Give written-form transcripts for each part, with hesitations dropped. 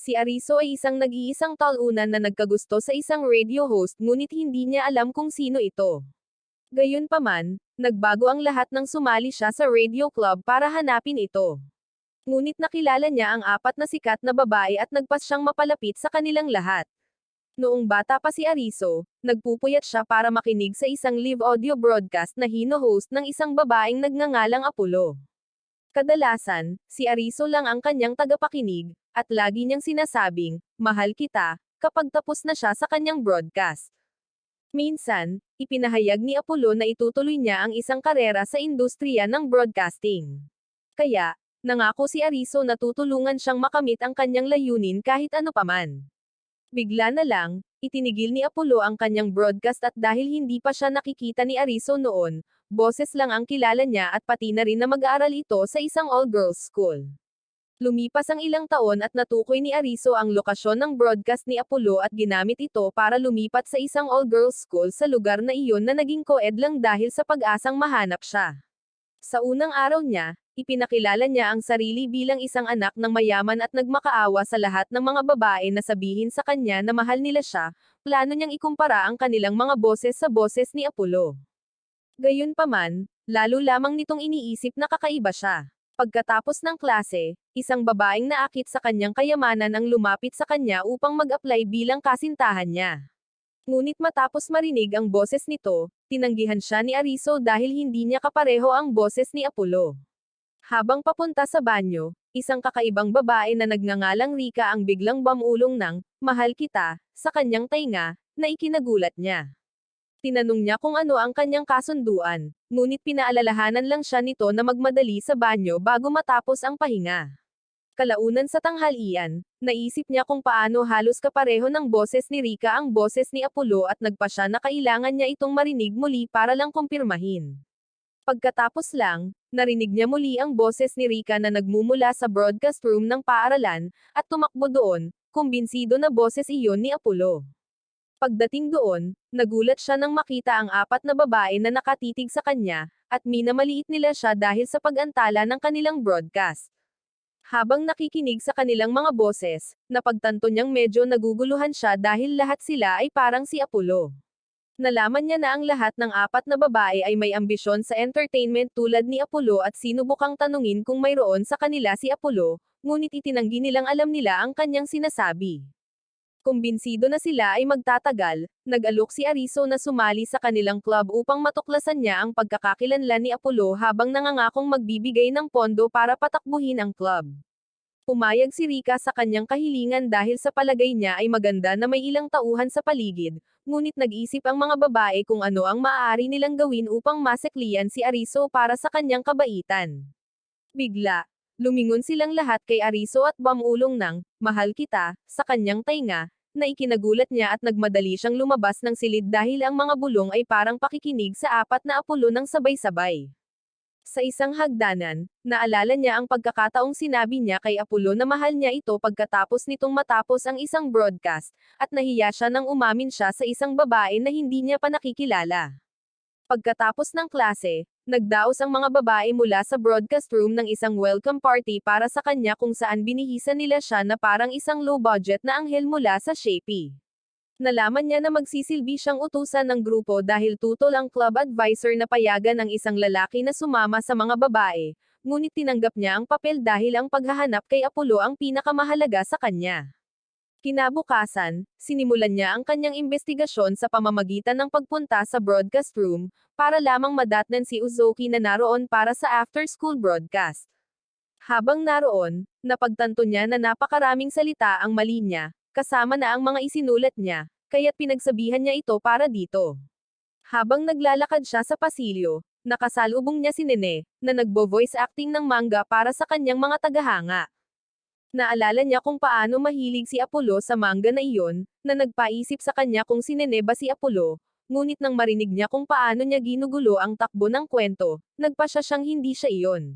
Si Ariso ay isang nag-iisang talunan na nagkagusto sa isang radio host ngunit hindi niya alam kung sino ito. Gayunpaman, nagbago ang lahat nang sumali siya sa radio club para hanapin ito. Ngunit nakilala niya ang apat na sikat na babae at nagpas siyang mapalapit sa kanilang lahat. Noong bata pa si Ariso, nagpupuyat siya para makinig sa isang live audio broadcast na hino-host ng isang babaeng nagngangalang Apollo. Kadalasan, si Ariso lang ang kanyang tagapakinig, at lagi niyang sinasabing, "Mahal kita," kapag tapos na siya sa kanyang broadcast. Minsan, ipinahayag ni Apollo na itutuloy niya ang isang karera sa industriya ng broadcasting. Kaya, nangako si Ariso na tutulungan siyang makamit ang kanyang layunin kahit ano paman. Bigla na lang, itinigil ni Apollo ang kanyang broadcast at dahil hindi pa siya nakikita ni Ariso noon, boses lang ang kilala niya at pati na rin na mag-aaral ito sa isang all-girls school. Lumipas ang ilang taon at natukoy ni Ariso ang lokasyon ng broadcast ni Apollo at ginamit ito para lumipat sa isang all-girls school sa lugar na iyon na naging co-ed lang dahil sa pag-asang mahanap siya. Sa unang araw niya, ipinakilala niya ang sarili bilang isang anak ng mayaman at nagmakaawa sa lahat ng mga babae na sabihin sa kanya na mahal nila siya, plano niyang ikumpara ang kanilang mga boses sa boses ni Apollo. Gayunpaman, lalo lamang nitong iniisip na kakaiba siya. Pagkatapos ng klase, isang babaeng naakit sa kanyang kayamanan ang lumapit sa kanya upang mag-apply bilang kasintahan niya. Ngunit matapos marinig ang boses nito, tinanggihan siya ni Ariso dahil hindi niya kapareho ang boses ni Apollo. Habang papunta sa banyo, isang kakaibang babae na nagngangalang Rika ang biglang bumulong ng, "Mahal kita," sa kanyang tainga, na ikinagulat niya. Tinanong niya kung ano ang kanyang kasunduan, ngunit pinaalalahanan lang siya nito na magmadali sa banyo bago matapos ang pahinga. Kalaunan sa tanghalian, naisip niya kung paano halos kapareho ng boses ni Rika ang boses ni Apollo at nagpa siya na kailangan niya itong marinig muli para lang kumpirmahin. Pagkatapos lang, narinig niya muli ang boses ni Rika na nagmumula sa broadcast room ng paaralan, at tumakbo doon, kumbinsido na boses iyon ni Apollo. Pagdating doon, nagulat siya nang makita ang apat na babae na nakatitig sa kanya, at minamaliit nila siya dahil sa pag-antala ng kanilang broadcast. Habang nakikinig sa kanilang mga boses, napagtanto niyang medyo naguguluhan siya dahil lahat sila ay parang si Apollo. Nalaman niya na ang lahat ng apat na babae ay may ambisyon sa entertainment tulad ni Apollo at sinubukang tanungin kung mayroon sa kanila si Apollo, ngunit itinanggi nilang alam nila ang kanyang sinasabi. Kumbinsido na sila ay magtatagal, nag-alok si Ariso na sumali sa kanilang club upang matuklasan niya ang pagkakakilanlan ni Apollo habang nangangakong magbibigay ng pondo para patakbuhin ang club. Pumayag si Rika sa kanyang kahilingan dahil sa palagay niya ay maganda na may ilang tauhan sa paligid, ngunit nag-isip ang mga babae kung ano ang maaari nilang gawin upang maseklian si Ariso para sa kanyang kabaitan. Bigla, lumingon silang lahat kay Ariso at bumulong ng, "Mahal kita," sa kanyang tainga, na ikinagulat niya at nagmadali siyang lumabas ng silid dahil ang mga bulong ay parang pakikinig sa apat na Apollo ng sabay-sabay. Sa isang hagdanan, naalala niya ang pagkakataong sinabi niya kay Apollo na mahal niya ito pagkatapos nitong matapos ang isang broadcast, at nahiya siya nang umamin siya sa isang babae na hindi niya pa nakikilala. Pagkatapos ng klase, nagdaos ang mga babae mula sa broadcast room ng isang welcome party para sa kanya kung saan binihisan nila siya na parang isang low-budget na anghel mula sa Shopee. Nalaman niya na magsisilbi siyang utusan ng grupo dahil tutol ang club advisor na payagan ang isang lalaki na sumama sa mga babae, ngunit tinanggap niya ang papel dahil ang paghahanap kay Apollo ang pinakamahalaga sa kanya. Kinabukasan, sinimulan niya ang kanyang investigasyon sa pamamagitan ng pagpunta sa broadcast room, para lamang madatnan si Uzoki na naroon para sa after-school broadcast. Habang naroon, napagtanto niya na napakaraming salita ang mali niya, kasama na ang mga isinulat niya, kaya't pinagsabihan niya ito para dito. Habang naglalakad siya sa pasilyo, nakasalubong niya si Nene, na nagbo-voice acting ng manga para sa kanyang mga tagahanga. Naalala niya kung paano mahilig si Apollo sa manga na iyon, na nagpaisip sa kanya kung si Nene ba si Apollo, ngunit nang marinig niya kung paano niya ginugulo ang takbo ng kwento, nagpa siya siyang hindi siya iyon.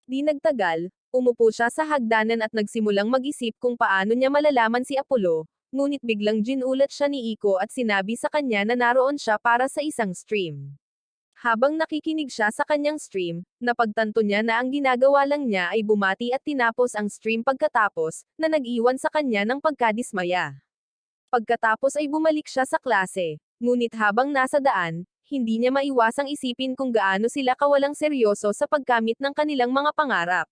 Di nagtagal, umupo siya sa hagdanan at nagsimulang mag-isip kung paano niya malalaman si Apollo, ngunit biglang ginulat siya ni Iko at sinabi sa kanya na naroon siya para sa isang stream. Habang nakikinig siya sa kanyang stream, napagtanto niya na ang ginagawa lang niya ay bumati at tinapos ang stream pagkatapos, na nag-iwan sa kanya ng pagkadismaya. Pagkatapos ay bumalik siya sa klase, ngunit habang nasa daan, hindi niya maiwasang isipin kung gaano sila kawalang seryoso sa pagkamit ng kanilang mga pangarap.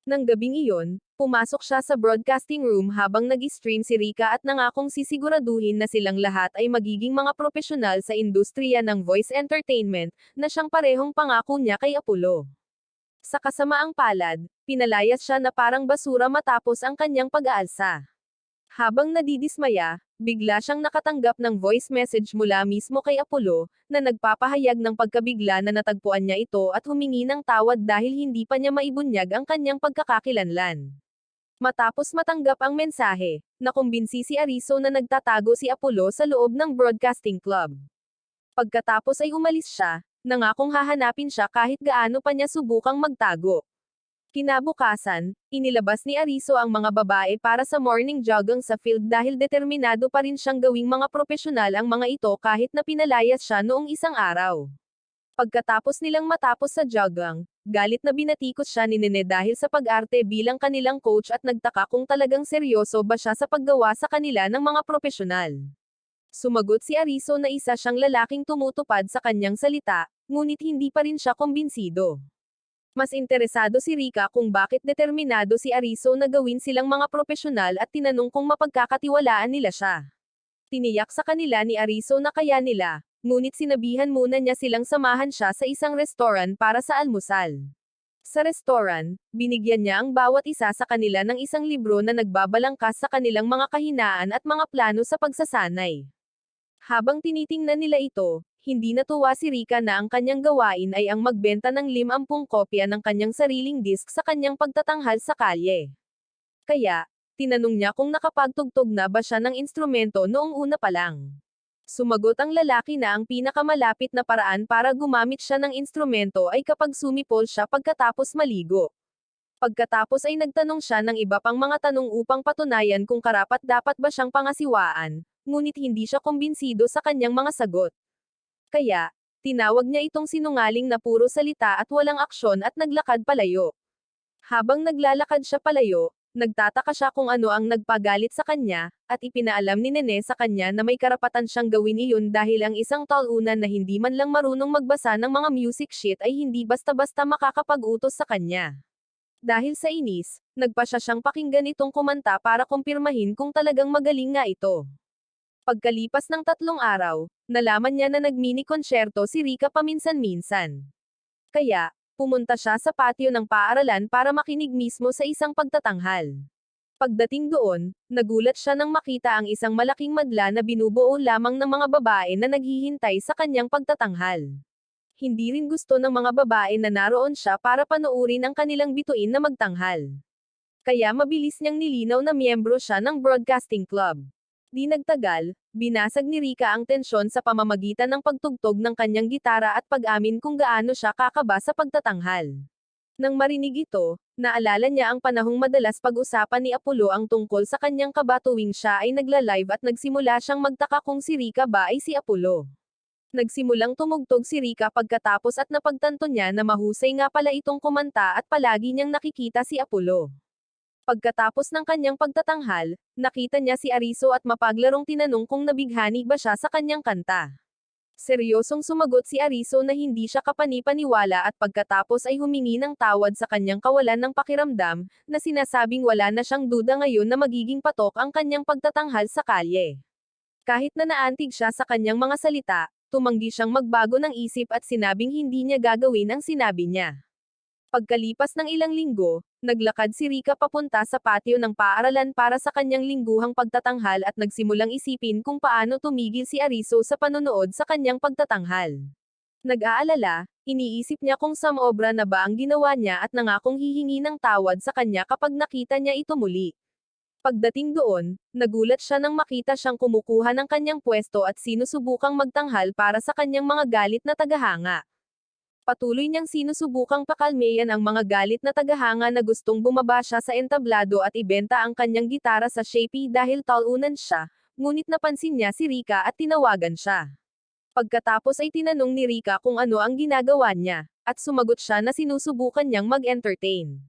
Nang gabing iyon, pumasok siya sa broadcasting room habang nag-stream si Rika at nangakong sisiguraduhin na silang lahat ay magiging mga propesyonal sa industriya ng voice entertainment, na siyang parehong pangako niya kay Apollo. Sa kasamaang palad, pinalayas siya na parang basura matapos ang kanyang pag-aalsa. Habang nadidismaya, bigla siyang nakatanggap ng voice message mula mismo kay Apollo, na nagpapahayag ng pagkabigla na natagpuan niya ito at humingi ng tawad dahil hindi pa niya maibunyag ang kanyang pagkakakilanlan. Matapos matanggap ang mensahe, nakumbinsi si Ariso na nagtatago si Apollo sa loob ng broadcasting club. Pagkatapos ay umalis siya, nangakong hahanapin siya kahit gaano pa niya subukang magtago. Kinabukasan, inilabas ni Ariso ang mga babae para sa morning jogging sa field dahil determinado pa rin siyang gawing mga propesyonal ang mga ito kahit na pinalayas siya noong isang araw. Pagkatapos nilang matapos sa jogging, galit na binatikos siya ni Nene dahil sa pag-arte bilang kanilang coach at nagtaka kung talagang seryoso ba siya sa paggawa sa kanila ng mga propesyonal. Sumagot si Ariso na isa siyang lalaking tumutupad sa kanyang salita, ngunit hindi pa rin siya kumbinsido. Mas interesado si Rika kung bakit determinado si Ariso na gawin silang mga propesyonal at tinanong kung mapagkakatiwalaan nila siya. Tiniyak sa kanila ni Ariso na kaya nila, ngunit sinabihan muna niya silang samahan siya sa isang restaurant para sa almusal. Sa restaurant, binigyan niya ang bawat isa sa kanila ng isang libro na nagbabalangkas sa kanilang mga kahinaan at mga plano sa pagsasanay. Habang tinitingnan nila ito, hindi natuwa si Rika na ang kanyang gawain ay ang magbenta ng 50 kopya ng kanyang sariling disk sa kanyang pagtatanghal sa kalye. Kaya, tinanong niya kung nakapagtugtog na ba siya ng instrumento noong una pa lang. Sumagot ang lalaki na ang pinakamalapit na paraan para gumamit siya ng instrumento ay kapag sumipol siya pagkatapos maligo. Pagkatapos ay nagtanong siya ng iba pang mga tanong upang patunayan kung karapat-dapat ba siyang pangasiwaan, ngunit hindi siya kumbinsido sa kanyang mga sagot. Kaya, tinawag niya itong sinungaling na puro salita at walang aksyon at naglakad palayo. Habang naglalakad siya palayo, nagtataka siya kung ano ang nagpagalit sa kanya, at ipinaalam ni Nene sa kanya na may karapatan siyang gawin iyon dahil ang isang talunan na hindi man lang marunong magbasa ng mga music sheet ay hindi basta-basta makakapag-utos sa kanya. Dahil sa inis, nagpa siya siyang pakinggan itong kumanta para kumpirmahin kung talagang magaling nga ito. Pagkalipas ng 3 araw, nalaman niya na nagmini-konsyerto si Rika paminsan-minsan. Kaya, pumunta siya sa patio ng paaralan para makinig mismo sa isang pagtatanghal. Pagdating doon, nagulat siya nang makita ang isang malaking madla na binubuo lamang ng mga babae na naghihintay sa kanyang pagtatanghal. Hindi rin gusto ng mga babae na naroon siya para panoorin ang kanilang bituin na magtanghal. Kaya mabilis niyang nilinaw na miyembro siya ng broadcasting club. Di nagtagal, binasag ni Rika ang tensyon sa pamamagitan ng pagtugtog ng kanyang gitara at pag-amin kung gaano siya kakaba sa pagtatanghal. Nang marinig ito, naalala niya ang panahong madalas pag-usapan ni Apollo ang tungkol sa kanyang kaba tuwing siya ay nagla-live at nagsimula siyang magtaka kung si Rika ba ay si Apollo. Nagsimulang tumugtog si Rika pagkatapos at napagtanto niya na mahusay nga pala itong kumanta at palagi niyang nakikita si Apollo. Pagkatapos ng kanyang pagtatanghal, nakita niya si Ariso at mapaglarong tinanong kung nabighani ba siya sa kanyang kanta. Seryosong sumagot si Ariso na hindi siya kapani-paniwala at pagkatapos ay humingi ng tawad sa kanyang kawalan ng pakiramdam, na sinasabing wala na siyang duda ngayon na magiging patok ang kanyang pagtatanghal sa kalye. Kahit na naantig siya sa kanyang mga salita, tumanggi siyang magbago ng isip at sinabing hindi niya gagawin ang sinabi niya. Pagkalipas ng ilang linggo, naglakad si Rika papunta sa patio ng paaralan para sa kanyang lingguhang pagtatanghal at nagsimulang isipin kung paano tumigil si Ariso sa panonood sa kanyang pagtatanghal. Nag-aalala, iniisip niya kung samobra na ba ang ginawa niya at nangakong hihingi ng tawad sa kanya kapag nakita niya ito muli. Pagdating doon, nagulat siya nang makita siyang kumukuha ng kanyang pwesto at sinusubukang magtanghal para sa kanyang mga galit na tagahanga. Patuloy niyang sinusubukang pakalmeyan ang mga galit na tagahanga na gustong bumaba siya sa entablado at ibenta ang kanyang gitara sa Shapey dahil talunan siya, ngunit napansin niya si Rika at tinawagan siya. Pagkatapos ay tinanong ni Rika kung ano ang ginagawa niya, at sumagot siya na sinusubukan niyang mag-entertain.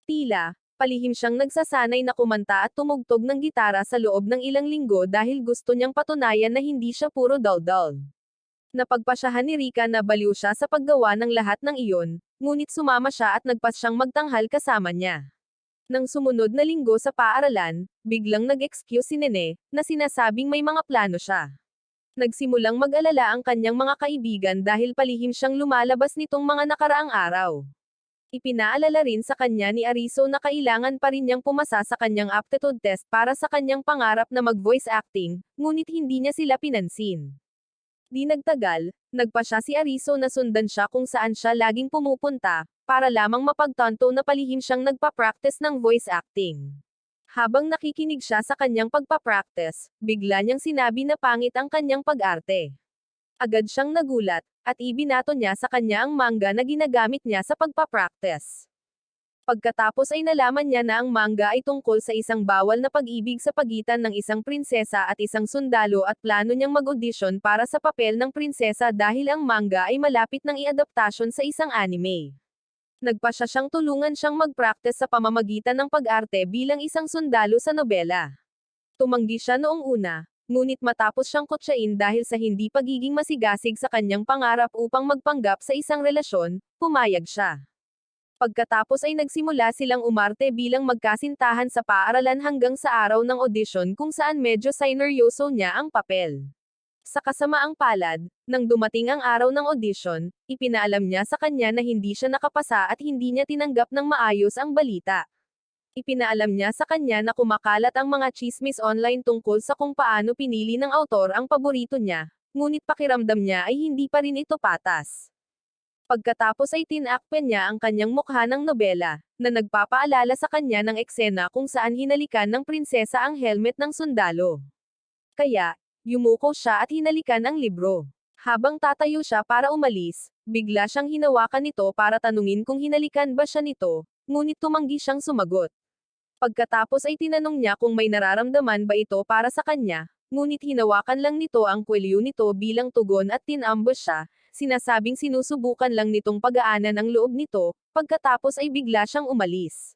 Tila, palihim siyang nagsasanay na kumanta at tumugtog ng gitara sa loob ng ilang linggo dahil gusto niyang patunayan na hindi siya puro daldal. Napagpasyahan ni Rika na baliw siya sa paggawa ng lahat ng iyon, ngunit sumama siya at nagpas siyang magtanghal kasama niya. Nang sumunod na linggo sa paaralan, biglang nag-excuse si Nene, na sinasabing may mga plano siya. Nagsimulang mag-alala ang kanyang mga kaibigan dahil palihim siyang lumalabas nitong mga nakaraang araw. Ipinaalala rin sa kanya ni Ariso na kailangan pa rin niyang pumasa sa kanyang aptitude test para sa kanyang pangarap na mag-voice acting, ngunit hindi niya sila pinansin. Di nagtagal, nagpasya si Ariso na sundan siya kung saan siya laging pumupunta, para lamang mapagtanto na palihim siyang nagpa-practice ng voice acting. Habang nakikinig siya sa kanyang pagpa-practice, bigla niyang sinabi na pangit ang kanyang pag-arte. Agad siyang nagulat, at ibinato niya sa kanya ang manga na ginagamit niya sa pagpa-practice. Pagkatapos ay nalaman niya na ang manga ay tungkol sa isang bawal na pag-ibig sa pagitan ng isang prinsesa at isang sundalo at plano niyang mag-audition para sa papel ng prinsesa dahil ang manga ay malapit ng iadaptasyon sa isang anime. Nagpasya siyang tulungan siyang mag-practice sa pamamagitan ng pag-arte bilang isang sundalo sa nobela. Tumanggi siya noong una, ngunit matapos siyang kutsain dahil sa hindi pagiging masigasig sa kanyang pangarap upang magpanggap sa isang relasyon, pumayag siya. Pagkatapos ay nagsimula silang umarte bilang magkasintahan sa paaralan hanggang sa araw ng audition kung saan medyo sineryoso niya ang papel. Sa kasamaang palad, nang dumating ang araw ng audition, ipinaalam niya sa kanya na hindi siya nakapasa at hindi niya tinanggap ng maayos ang balita. Ipinaalam niya sa kanya na kumakalat ang mga chismis online tungkol sa kung paano pinili ng autor ang paborito niya, ngunit pakiramdam niya ay hindi pa rin ito patas. Pagkatapos ay tinakpan niya ang kanyang mukha ng nobela, na nagpapaalala sa kanya ng eksena kung saan hinalikan ng prinsesa ang helmet ng sundalo. Kaya, yumuko siya at hinalikan ang libro. Habang tatayo siya para umalis, bigla siyang hinawakan nito para tanungin kung hinalikan ba siya nito, ngunit tumanggi siyang sumagot. Pagkatapos ay tinanong niya kung may nararamdaman ba ito para sa kanya, ngunit hinawakan lang nito ang kwelyo nito bilang tugon at tinambush siya, sinasabing sinusubukan lang nitong pagaanan ang loob nito, pagkatapos ay bigla siyang umalis.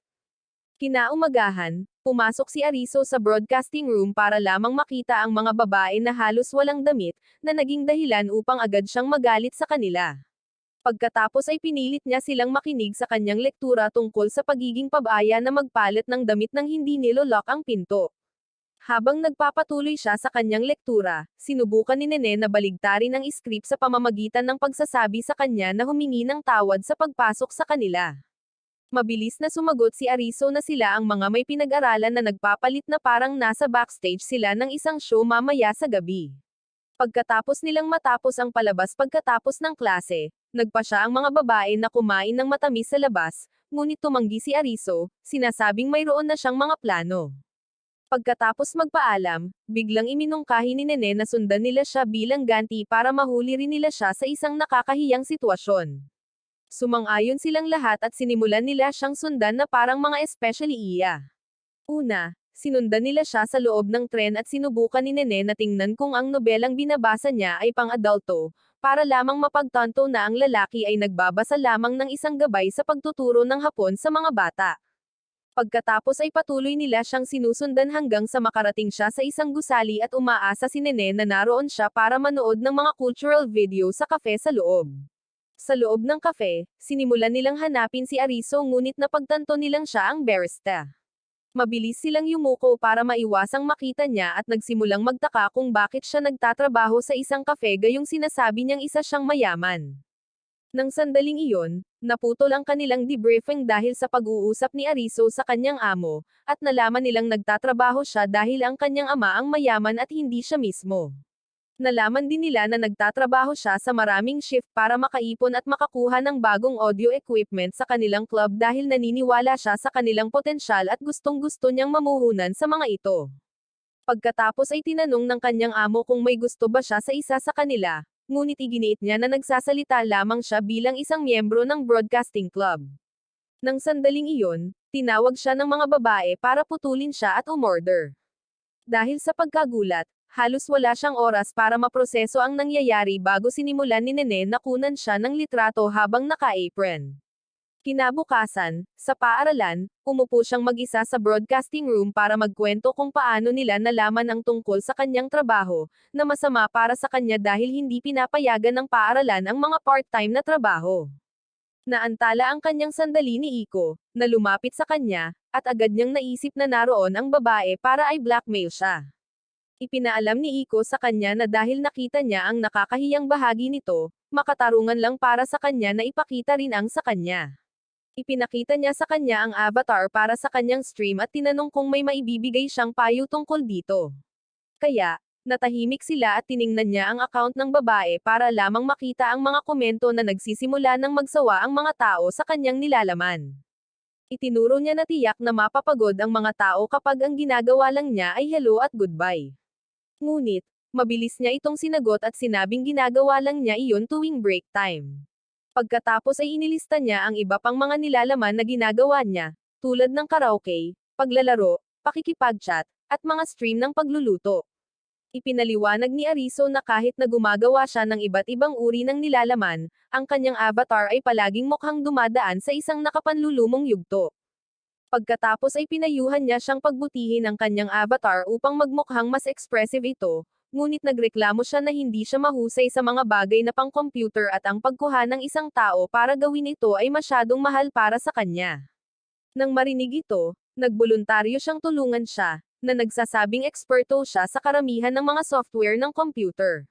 Kinaumagahan, pumasok si Ariso sa broadcasting room para lamang makita ang mga babae na halos walang damit, na naging dahilan upang agad siyang magalit sa kanila. Pagkatapos ay pinilit niya silang makinig sa kanyang lektura tungkol sa pagiging pabaya na magpalit ng damit nang hindi nilolock ang pinto. Habang nagpapatuloy siya sa kanyang lektura, sinubukan ni Nene na baligtarin ang script sa pamamagitan ng pagsasabi sa kanya na humingi ng tawad sa pagpasok sa kanila. Mabilis na sumagot si Ariso na sila ang mga may pinag-aralan na nagpapalit na parang nasa backstage sila ng isang show mamaya sa gabi. Pagkatapos nilang matapos ang palabas pagkatapos ng klase, nagpasya ang mga babae na kumain ng matamis sa labas, ngunit tumanggi si Ariso, sinasabing mayroon na siyang mga plano. Pagkatapos magpaalam, biglang iminungkahi ni Nene na sundan nila siya bilang ganti para mahuli rin nila siya sa isang nakakahiyang sitwasyon. Sumang-ayon silang lahat at sinimulan nila siyang sundan na parang mga especially iya. Una, sinundan nila siya sa loob ng tren at sinubukan ni Nene na tingnan kung ang nobelang binabasa niya ay pang-adulto, para lamang mapagtanto na ang lalaki ay nagbabasa lamang ng isang gabay sa pagtuturo ng Hapon sa mga bata. Pagkatapos ay patuloy nila siyang sinusundan hanggang sa makarating siya sa isang gusali at umaasa si Nene na naroon siya para manood ng mga cultural video sa kafe sa loob. Sa loob ng kafe, sinimulan nilang hanapin si Ariso ngunit napagtanto nilang siya ang barista. Mabilis silang yumuko para maiwasang makita niya at nagsimulang magtaka kung bakit siya nagtatrabaho sa isang kafe gayong sinasabi niyang isa siyang mayaman. Nang sandaling iyon, naputol ang kanilang debriefing dahil sa pag-uusap ni Ariso sa kanyang amo, at nalaman nilang nagtatrabaho siya dahil ang kanyang ama ang mayaman at hindi siya mismo. Nalaman din nila na nagtatrabaho siya sa maraming shift para makaipon at makakuha ng bagong audio equipment sa kanilang club dahil naniniwala siya sa kanilang potensyal at gustong-gusto niyang mamuhunan sa mga ito. Pagkatapos ay tinanong ng kanyang amo kung may gusto ba siya sa isa sa kanila, ngunit iginiit niya na nagsasalita lamang siya bilang isang miyembro ng broadcasting club. Nang sandaling iyon, tinawag siya ng mga babae para putulin siya at umorder. Dahil sa pagkagulat, Halos wala siyang oras para maproseso ang nangyayari bago sinimulan ni Nene na kunan siya ng litrato habang naka-apron. Kinabukasan, sa paaralan, umupo siyang mag-isa sa broadcasting room para magkwento kung paano nila nalaman ang tungkol sa kanyang trabaho, na masama para sa kanya dahil hindi pinapayagan ng paaralan ang mga part-time na trabaho. Naantala ang kanyang sandali ni Iko, na lumapit sa kanya, at agad niyang naisip na naroon ang babae para ay blackmail siya. Ipinaalam ni Iko sa kanya na dahil nakita niya ang nakakahiyang bahagi nito, makatarungan lang para sa kanya na ipakita rin ang sa kanya. Ipinakita niya sa kanya ang avatar para sa kanyang stream at tinanong kung may maibibigay siyang payo tungkol dito. Kaya, natahimik sila at tiningnan niya ang account ng babae para lamang makita ang mga komento na nagsisimula ng magsawa ang mga tao sa kanyang nilalaman. Itinuro niya na tiyak na mapapagod ang mga tao kapag ang ginagawa lang niya ay hello at goodbye. Ngunit, mabilis niya itong sinagot at sinabing ginagawa lang niya iyon tuwing break time. Pagkatapos ay inilista niya ang iba pang mga nilalaman na ginagawa niya, tulad ng karaoke, paglalaro, pakikipag-chat, at mga stream ng pagluluto. Ipinaliwanag ni Ariso na kahit na gumagawa siya ng iba't ibang uri ng nilalaman, ang kanyang avatar ay palaging mukhang dumadaan sa isang nakapanlulumong yugto. Pagkatapos ay pinayuhan niya siyang pagbutihin ang kanyang avatar upang magmukhang mas expressive ito, ngunit nagreklamo siya na hindi siya mahusay sa mga bagay na pang-computer at ang pagkuha ng isang tao para gawin ito ay masyadong mahal para sa kanya. Nang marinig ito, nagboluntaryo siyang tulungan siya, na nagsasabing eksperto siya sa karamihan ng mga software ng computer.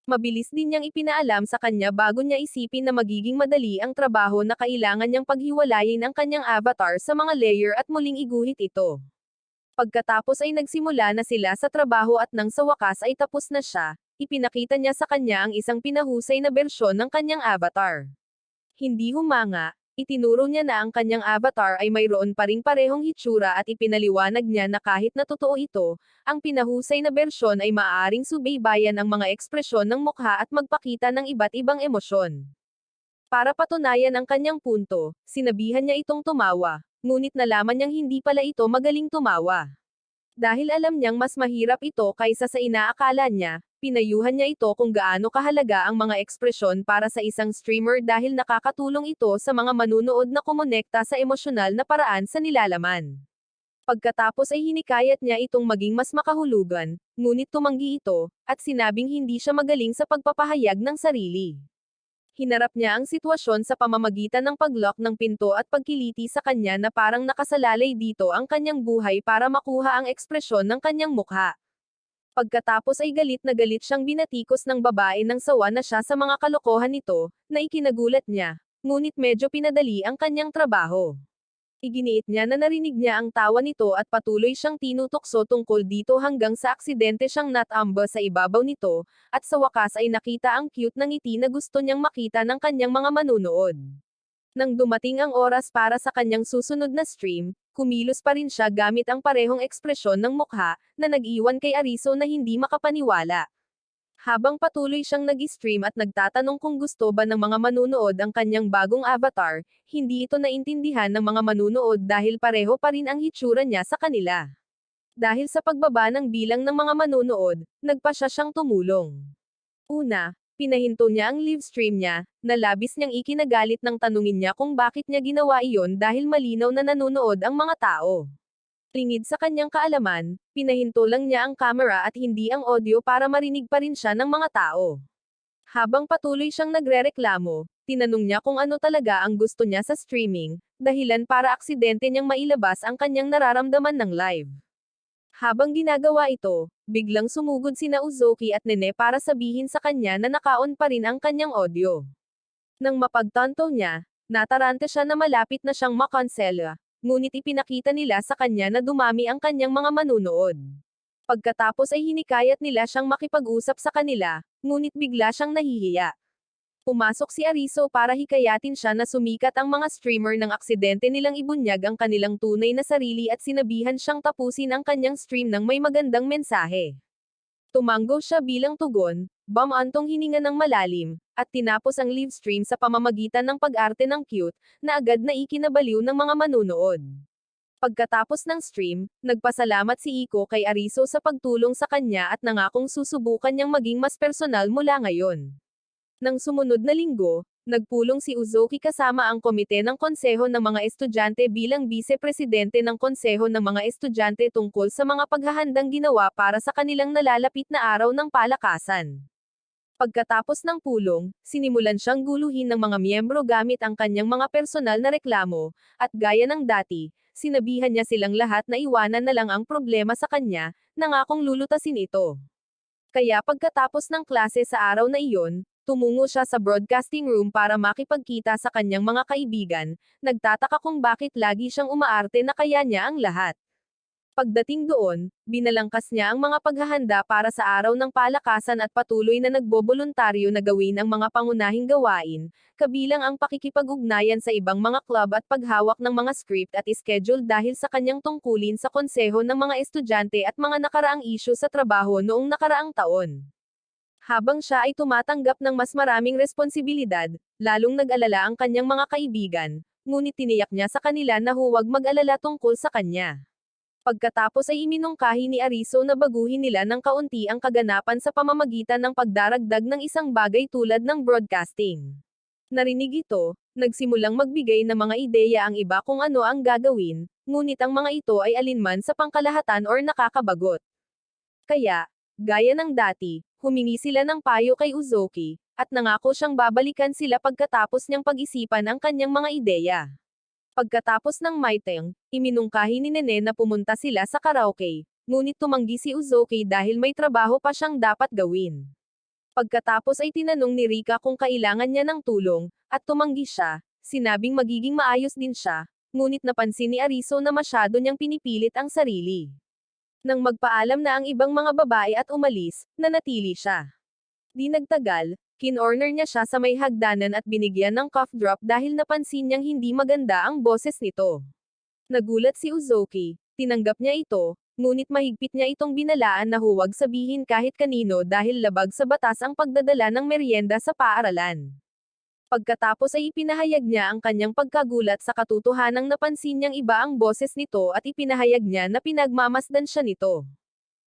Mabilis din niyang ipinaalam sa kanya bago niya isipin na magiging madali ang trabaho na kailangan niyang paghiwalayin ang kanyang avatar sa mga layer at muling iguhit ito. Pagkatapos ay nagsimula na sila sa trabaho at nang sa wakas ay tapos na siya, ipinakita niya sa kanya ang isang pinahusay na bersyon ng kanyang avatar. Hindi humanga, itinuro niya na ang kanyang avatar ay mayroon pa ring parehong hitsura at ipinaliwanag niya na kahit na totoo ito, ang pinahusay na bersyon ay maaaring subaybayan ang mga ekspresyon ng mukha at magpakita ng iba't ibang emosyon. Para patunayan ang kanyang punto, sinabihan niya itong tumawa, ngunit nalaman niyang hindi pala ito magaling tumawa. Dahil alam niyang mas mahirap ito kaysa sa inaakala niya, pinayuhan niya ito kung gaano kahalaga ang mga ekspresyon para sa isang streamer dahil nakakatulong ito sa mga manunood na kumonekta sa emosyonal na paraan sa nilalaman. Pagkatapos ay hinikayat niya itong maging mas makahulugan, ngunit tumanggi ito, at sinabing hindi siya magaling sa pagpapahayag ng sarili. Hinarap niya ang sitwasyon sa pamamagitan ng pag-lock ng pinto at pagkiliti sa kanya na parang nakasalalay dito ang kanyang buhay para makuha ang ekspresyon ng kanyang mukha. Pagkatapos ay galit na galit siyang binatikos ng babae nang sawa na siya sa mga kalokohan nito, na ikinagulat niya, ngunit medyo pinadali ang kanyang trabaho. Iginiit niya na narinig niya ang tawa nito at patuloy siyang tinutokso tungkol dito hanggang sa aksidente siyang natamba sa ibabaw nito, at sa wakas ay nakita ang cute na ngiti na gusto niyang makita ng kanyang mga manunood. Nang dumating ang oras para sa kanyang susunod na stream, kumilos pa rin siya gamit ang parehong ekspresyon ng mukha, na nag-iwan kay Ariso na hindi makapaniwala. Habang patuloy siyang nag-stream at nagtatanong kung gusto ba ng mga manunood ang kanyang bagong avatar, hindi ito naintindihan ng mga manunood dahil pareho pa rin ang hitsura niya sa kanila. Dahil sa pagbaba ng bilang ng mga manunood, nagpasya siyang tumulong. Una, pinahinto niya ang live stream niya, na labis niyang ikinagalit nang tanungin niya kung bakit niya ginawa iyon dahil malinaw na nanonood ang mga tao. Lingid sa kanyang kaalaman, pinahinto lang niya ang camera at hindi ang audio para marinig pa rin siya ng mga tao. Habang patuloy siyang nagrereklamo, tinanong niya kung ano talaga ang gusto niya sa streaming, dahilan para aksidente niyang mailabas ang kanyang nararamdaman ng live. Habang ginagawa ito, biglang sumugod sina Uzoki at Nene para sabihin sa kanya na naka-on pa rin ang kanyang audio. Nang mapagtanto niya, natarante siya na malapit na siyang makonsela. Ngunit ipinakita nila sa kanya na dumami ang kanyang mga manunood. Pagkatapos ay hinikayat nila siyang makipag-usap sa kanila, ngunit bigla siyang nahihiya. Pumasok si Ariso para hikayatin siya na sumikat ang mga streamer ng aksidente nilang ibunyag ang kanilang tunay na sarili at sinabihan siyang tapusin ang kanyang stream ng may magandang mensahe. Tumango siya bilang tugon, bumantong hininga ng malalim, at tinapos ang live stream sa pamamagitan ng pag-arte ng cute, na agad na ikinabaliw ng mga manunood. Pagkatapos ng stream, nagpasalamat si Iko kay Ariso sa pagtulong sa kanya at nangakong susubukan niyang maging mas personal mula ngayon. Nang sumunod na linggo, nagpulong si Uzoki kasama ang komite ng konseho ng mga estudyante bilang bise-presidente ng konseho ng mga estudyante tungkol sa mga paghahandang ginawa para sa kanilang nalalapit na araw ng palakasan. Pagkatapos ng pulong, sinimulan siyang guluhin ng mga miyembro gamit ang kanyang mga personal na reklamo, at gaya ng dati, sinabihan niya silang lahat na iwanan na lang ang problema sa kanya, nangakong lulutasin ito. Kaya pagkatapos ng klase sa araw na iyon, tumungo siya sa broadcasting room para makipagkita sa kanyang mga kaibigan, nagtataka kung bakit lagi siyang umaarte na kaya niya ang lahat. Pagdating doon, binalangkas niya ang mga paghahanda para sa araw ng palakasan at patuloy na nagboboluntaryo na gawin ang mga pangunahing gawain, kabilang ang pakikipag-ugnayan sa ibang mga club at paghawak ng mga script at schedule dahil sa kanyang tungkulin sa konseho ng mga estudyante at mga nakaraang issue sa trabaho noong nakaraang taon. Habang siya ay tumatanggap ng mas maraming responsibilidad, lalong nag-alala ang kanyang mga kaibigan, ngunit tiniyak niya sa kanila na huwag mag-alala tungkol sa kanya. Pagkatapos ay iminungkahi ni Ariso na baguhin nila ng kaunti ang kaganapan sa pamamagitan ng pagdaragdag ng isang bagay tulad ng broadcasting. Narinig ito, nagsimulang magbigay ng mga ideya ang iba kung ano ang gagawin, ngunit ang mga ito ay alinman sa pangkalahatan or nakakabagot. Kaya, gaya ng dati, humingi sila ng payo kay Uzoki, at nangako siyang babalikan sila pagkatapos niyang pag-isipan ang kanyang mga ideya. Pagkatapos ng meeting, iminungkahi ni Nene na pumunta sila sa karaoke, ngunit tumanggi si Uzoki dahil may trabaho pa siyang dapat gawin. Pagkatapos ay tinanong ni Rika kung kailangan niya ng tulong, at tumanggi siya, sinabing magiging maayos din siya, ngunit napansin ni Ariso na masyado niyang pinipilit ang sarili. Nang magpaalam na ang ibang mga babae at umalis, nanatili siya. Di nagtagal, kinorner niya siya sa may hagdanan at binigyan ng cough drop dahil napansin niyang hindi maganda ang boses nito. Nagulat si Uzoki, tinanggap niya ito, ngunit mahigpit niya itong binalaan na huwag sabihin kahit kanino dahil labag sa batas ang pagdadala ng merienda sa paaralan. Pagkatapos ay ipinahayag niya ang kanyang pagkagulat sa katotohanang napansin niyang iba ang boses nito at ipinahayag niya na pinagmamasdan siya nito.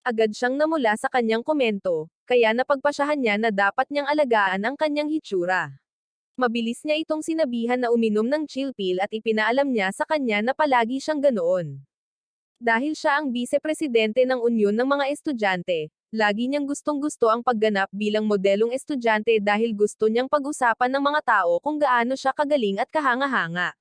Agad siyang namula sa kanyang komento, kaya napagpasyahan niya na dapat niyang alagaan ang kanyang hitsura. Mabilis niya itong sinabihan na uminom ng chill pill at ipinaalam niya sa kanya na palagi siyang ganoon. Dahil siya ang bise-presidente ng Unyon ng mga estudyante, lagi niyang gustong-gusto ang pagganap bilang modelong estudyante dahil gusto niyang pag-usapan ng mga tao kung gaano siya kagaling at kahanga-hanga.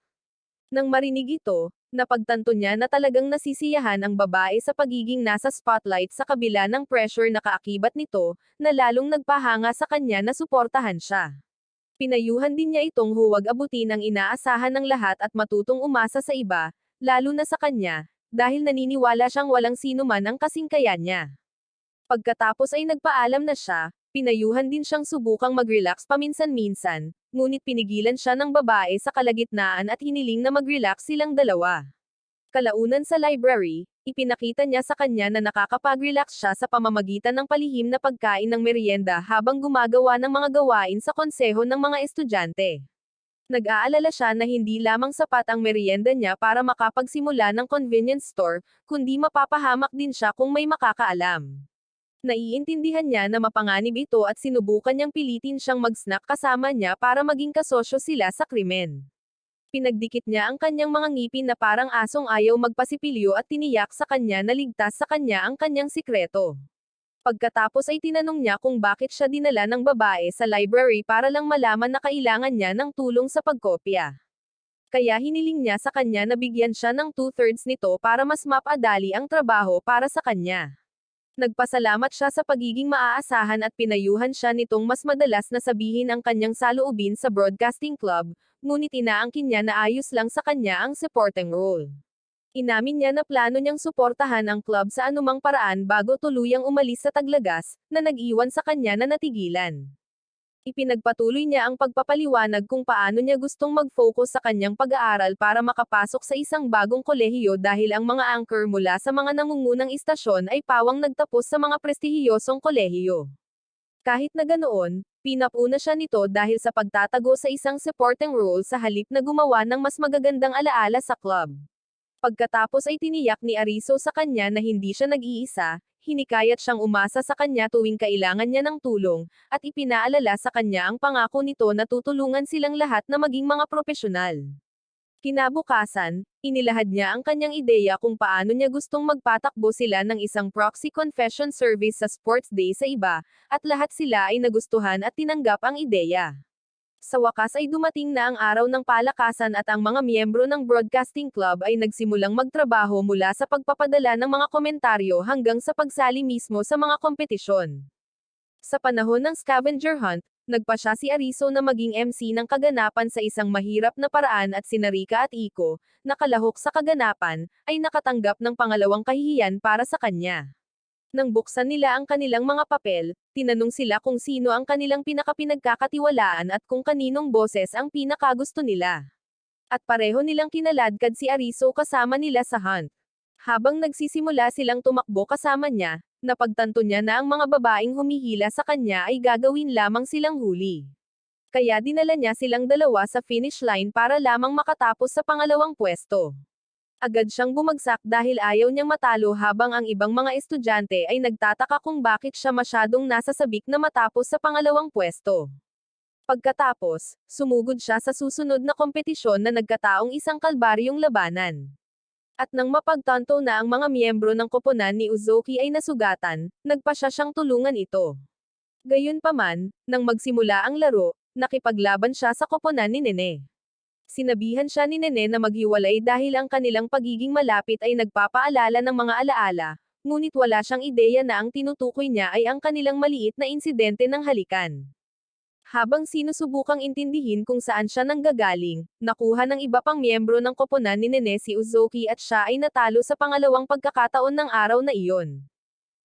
Nang marinig ito, napagtanto niya na talagang nasisiyahan ang babae sa pagiging nasa spotlight sa kabila ng pressure na kaakibat nito, na lalong nagpahanga sa kanya na suportahan siya. Pinayuhan din niya itong huwag abutin ang inaasahan ng lahat at matutong umasa sa iba, lalo na sa kanya, dahil naniniwala siyang walang sino man ang kasing kaya niya. Pagkatapos ay nagpaalam na siya, pinayuhan din siyang subukang mag-relax paminsan-minsan, ngunit pinigilan siya ng babae sa kalagitnaan at hiniling na mag-relax silang dalawa. Kalaunan sa library, ipinakita niya sa kanya na nakakapag-relax siya sa pamamagitan ng palihim na pagkain ng merienda habang gumagawa ng mga gawain sa konseho ng mga estudyante. Nag-aalala siya na hindi lamang sapat ang merienda niya para makapagsimula ng convenience store, kundi mapapahamak din siya kung may makakaalam. Naiintindihan niya na mapanganib ito at sinubukan niyang pilitin siyang mag-snack kasama niya para maging kasosyo sila sa krimen. Pinagdikit niya ang kanyang mga ngipin na parang asong ayaw magpasipilyo at tiniyak sa kanya na ligtas sa kanya ang kanyang sikreto. Pagkatapos ay tinanong niya kung bakit siya dinala ng babae sa library para lang malaman na kailangan niya ng tulong sa pagkopya. Kaya hiniling niya sa kanya na bigyan siya ng 2/3 nito para mas mapadali ang trabaho para sa kanya. Nagpasalamat siya sa pagiging maaasahan at pinayuhan siya nitong mas madalas na sabihin ang kanyang saloobin sa broadcasting club, ngunit inaangkin niya na ayos lang sa kanya ang supporting role. Inamin niya na plano niyang suportahan ang club sa anumang paraan bago tuluyang umalis sa Taglagas, na nag-iwan sa kanya na natigilan. Ipinagpatuloy niya ang pagpapaliwanag kung paano niya gustong mag-focus sa kanyang pag-aaral para makapasok sa isang bagong kolehiyo dahil ang mga anchor mula sa mga nangungunang istasyon ay pawang nagtapos sa mga prestihiyosong kolehiyo. Kahit na ganoon, pinapuna siya nito dahil sa pagtatago sa isang supporting role sa halip na gumawa ng mas magagandang alaala sa club. Pagkatapos ay tiniyak ni Ariso sa kanya na hindi siya nag-iisa, hinikayat siyang umasa sa kanya tuwing kailangan niya ng tulong, at ipinaalala sa kanya ang pangako nito na tutulungan silang lahat na maging mga propesyonal. Kinabukasan, inilahad niya ang kanyang ideya kung paano niya gustong magpatakbo sila ng isang proxy confession service sa sports day sa iba, at lahat sila ay nagustuhan at tinanggap ang ideya. Sa wakas ay dumating na ang araw ng palakasan at ang mga miyembro ng Broadcasting Club ay nagsimulang magtrabaho mula sa pagpapadala ng mga komentaryo hanggang sa pagsali mismo sa mga kompetisyon. Sa panahon ng scavenger hunt, nagpasya si Ariso na maging MC ng kaganapan sa isang mahirap na paraan at sina Rika at Iko, na kalahok sa kaganapan, ay nakatanggap ng pangalawang kahihiyan para sa kanya. Nang buksan nila ang kanilang mga papel, tinanong sila kung sino ang kanilang pinakapinagkakatiwalaan at kung kaninong boses ang pinakagusto nila. At pareho nilang kinaladkad si Ariso kasama nila sa hunt. Habang nagsisimula silang tumakbo kasama niya, napagtanto niya na ang mga babaeng humihila sa kanya ay gagawin lamang silang huli. Kaya dinala niya silang dalawa sa finish line para lamang makatapos sa pangalawang pwesto. Agad siyang bumagsak dahil ayaw niyang matalo habang ang ibang mga estudyante ay nagtataka kung bakit siya masyadong nasa sabik na matapos sa pangalawang pwesto. Pagkatapos, sumugod siya sa susunod na kompetisyon na nagkataong isang kalbaryong labanan. At nang mapagtanto na ang mga miyembro ng koponan ni Uzoki ay nasugatan, nagpasya siyang tulungan ito. Gayunpaman, nang magsimula ang laro, nakipaglaban siya sa koponan ni Nene. Sinabihan siya ni Nene na maghiwalay dahil ang kanilang pagiging malapit ay nagpapaalala ng mga alaala, ngunit wala siyang ideya na ang tinutukoy niya ay ang kanilang maliit na insidente ng halikan. Habang sinusubukang intindihin kung saan siya nanggagaling, nakuha ng iba pang miyembro ng koponan ni Nene si Uzoki at siya ay natalo sa pangalawang pagkakataon ng araw na iyon.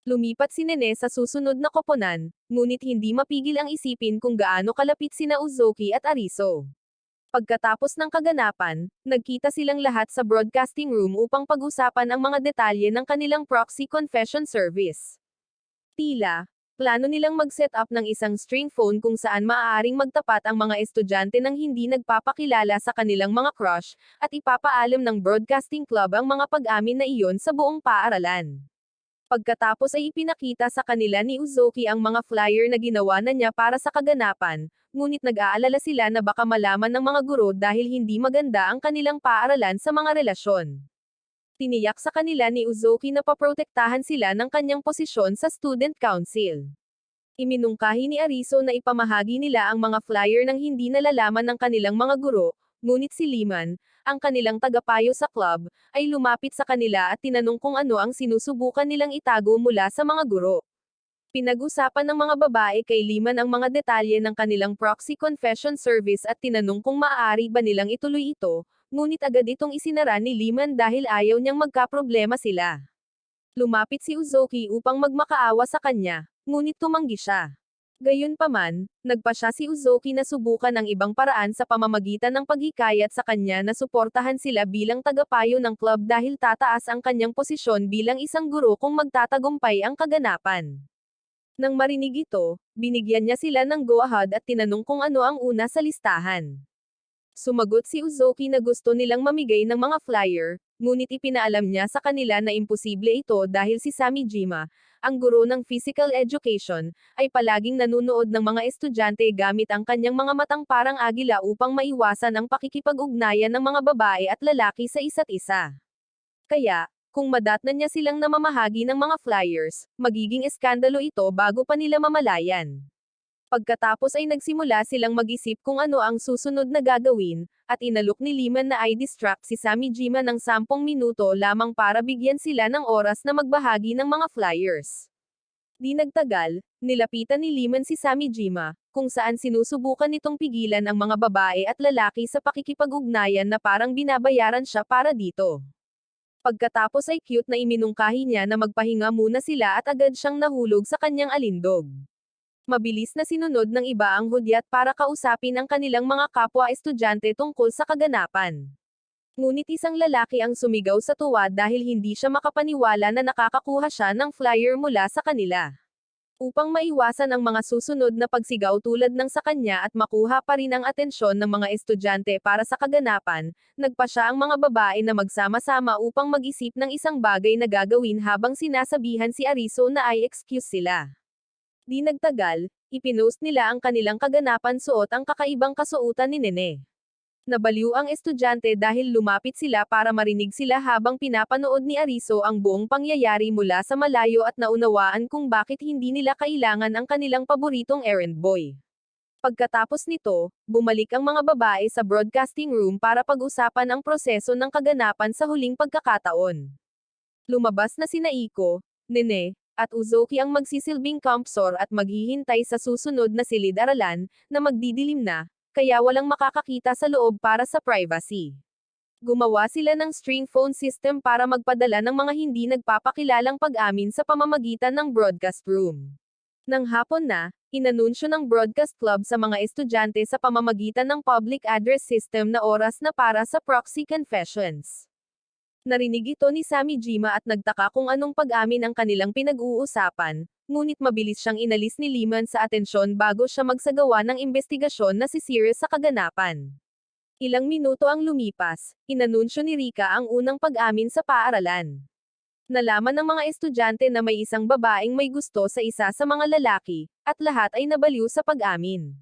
Lumipat si Nene sa susunod na koponan, ngunit hindi mapigil ang isipin kung gaano kalapit sina Uzoki at Ariso. Pagkatapos ng kaganapan, nagkita silang lahat sa broadcasting room upang pag-usapan ang mga detalye ng kanilang proxy confession service. Tila, plano nilang mag-set up ng isang string phone kung saan maaaring magtapat ang mga estudyante ng hindi nagpapakilala sa kanilang mga crush, at ipapaalam ng broadcasting club ang mga pag-amin na iyon sa buong paaralan. Pagkatapos ay ipinakita sa kanila ni Uzoki ang mga flyer na ginawa na niya para sa kaganapan, ngunit nag-aalala sila na baka malaman ng mga guro dahil hindi maganda ang kanilang paaralan sa mga relasyon. Tiniyak sa kanila ni Uzoki na paprotektahan sila ng kanyang posisyon sa student council. Iminungkahi ni Ariso na ipamahagi nila ang mga flyer ng hindi nalalaman ng kanilang mga guro, ngunit si Liman, ang kanilang tagapayo sa club, ay lumapit sa kanila at tinanong kung ano ang sinusubukan nilang itago mula sa mga guro. Pinag-usapan ng mga babae kay Liman ang mga detalye ng kanilang proxy confession service at tinanong kung maaari ba nilang ituloy ito, ngunit agad itong isinara ni Liman dahil ayaw niyang magkaproblema sila. Lumapit si Uzoki upang magmakaawa sa kanya, ngunit tumanggi siya. Gayunpaman, nagpasya si Uzoki na subukan ang ibang paraan sa pamamagitan ng paghikayat sa kanya na suportahan sila bilang tagapayo ng club dahil tataas ang kanyang posisyon bilang isang guro kung magtatagumpay ang kaganapan. Nang marinig ito, binigyan niya sila ng go-ahead at tinanong kung ano ang una sa listahan. Sumagot si Uzoki na gusto nilang mamigay ng mga flyer, ngunit ipinaalam niya sa kanila na imposible ito dahil si Samijima, ang guro ng physical education, ay palaging nanunood ng mga estudyante gamit ang kanyang mga matang parang agila upang maiwasan ang pakikipag-ugnayan ng mga babae at lalaki sa isa't isa. Kaya, kung madatnan niya silang namamahagi ng mga flyers, magiging eskandalo ito bago pa nila mamalayan. Pagkatapos ay nagsimula silang mag-isip kung ano ang susunod na gagawin, at inalok ni Liman na i-distract si Samijima ng 10 minuto lamang para bigyan sila ng oras na magbahagi ng mga flyers. Di nagtagal, nilapitan ni Liman si Samijima, kung saan sinusubukan nitong pigilan ang mga babae at lalaki sa pakikipag-ugnayan na parang binabayaran siya para dito. Pagkatapos ay cute na iminungkahi niya na magpahinga muna sila at agad siyang nahulog sa kanyang alindog. Mabilis na sinunod ng iba ang hudyat para kausapin ang kanilang mga kapwa-estudyante tungkol sa kaganapan. Ngunit isang lalaki ang sumigaw sa tuwa dahil hindi siya makapaniwala na nakakakuha siya ng flyer mula sa kanila. Upang maiwasan ang mga susunod na pagsigaw tulad ng sa kanya at makuha pa rin ang atensyon ng mga estudyante para sa kaganapan, nagpa siya ang mga babae na magsama-sama upang mag-isip ng isang bagay na gagawin habang sinasabihan si Ariso na ay excuse sila. Di nagtagal, ipinost nila ang kanilang kaganapan suot ang kakaibang kasuotan ni Nene. Nabaliw ang estudyante dahil lumapit sila para marinig sila habang pinapanood ni Ariso ang buong pangyayari mula sa malayo at naunawaan kung bakit hindi nila kailangan ang kanilang paboritong errand boy. Pagkatapos nito, bumalik ang mga babae sa broadcasting room para pag-usapan ang proseso ng kaganapan sa huling pagkakataon. Lumabas na sina Iko, Nene, at Uzoki ang magsisilbing kampsor at maghihintay sa susunod na silid-aralan, na magdidilim na, kaya walang makakakita sa loob para sa privacy. Gumawa sila ng string phone system para magpadala ng mga hindi nagpapakilalang pag-amin sa pamamagitan ng broadcast room. Nang hapon na, inanunsyo ng broadcast club sa mga estudyante sa pamamagitan ng public address system na oras na para sa proxy confessions. Narinig ito ni Samijima at nagtaka kung anong pag-amin ang kanilang pinag-uusapan, ngunit mabilis siyang inalis ni Lehman sa atensyon bago siya magsagawa ng investigasyon na sisira sa kaganapan. Ilang minuto ang lumipas, inanunsyo ni Rika ang unang pag-amin sa paaralan. Nalaman ng mga estudyante na may isang babaeng may gusto sa isa sa mga lalaki, at lahat ay nabaliw sa pag-amin.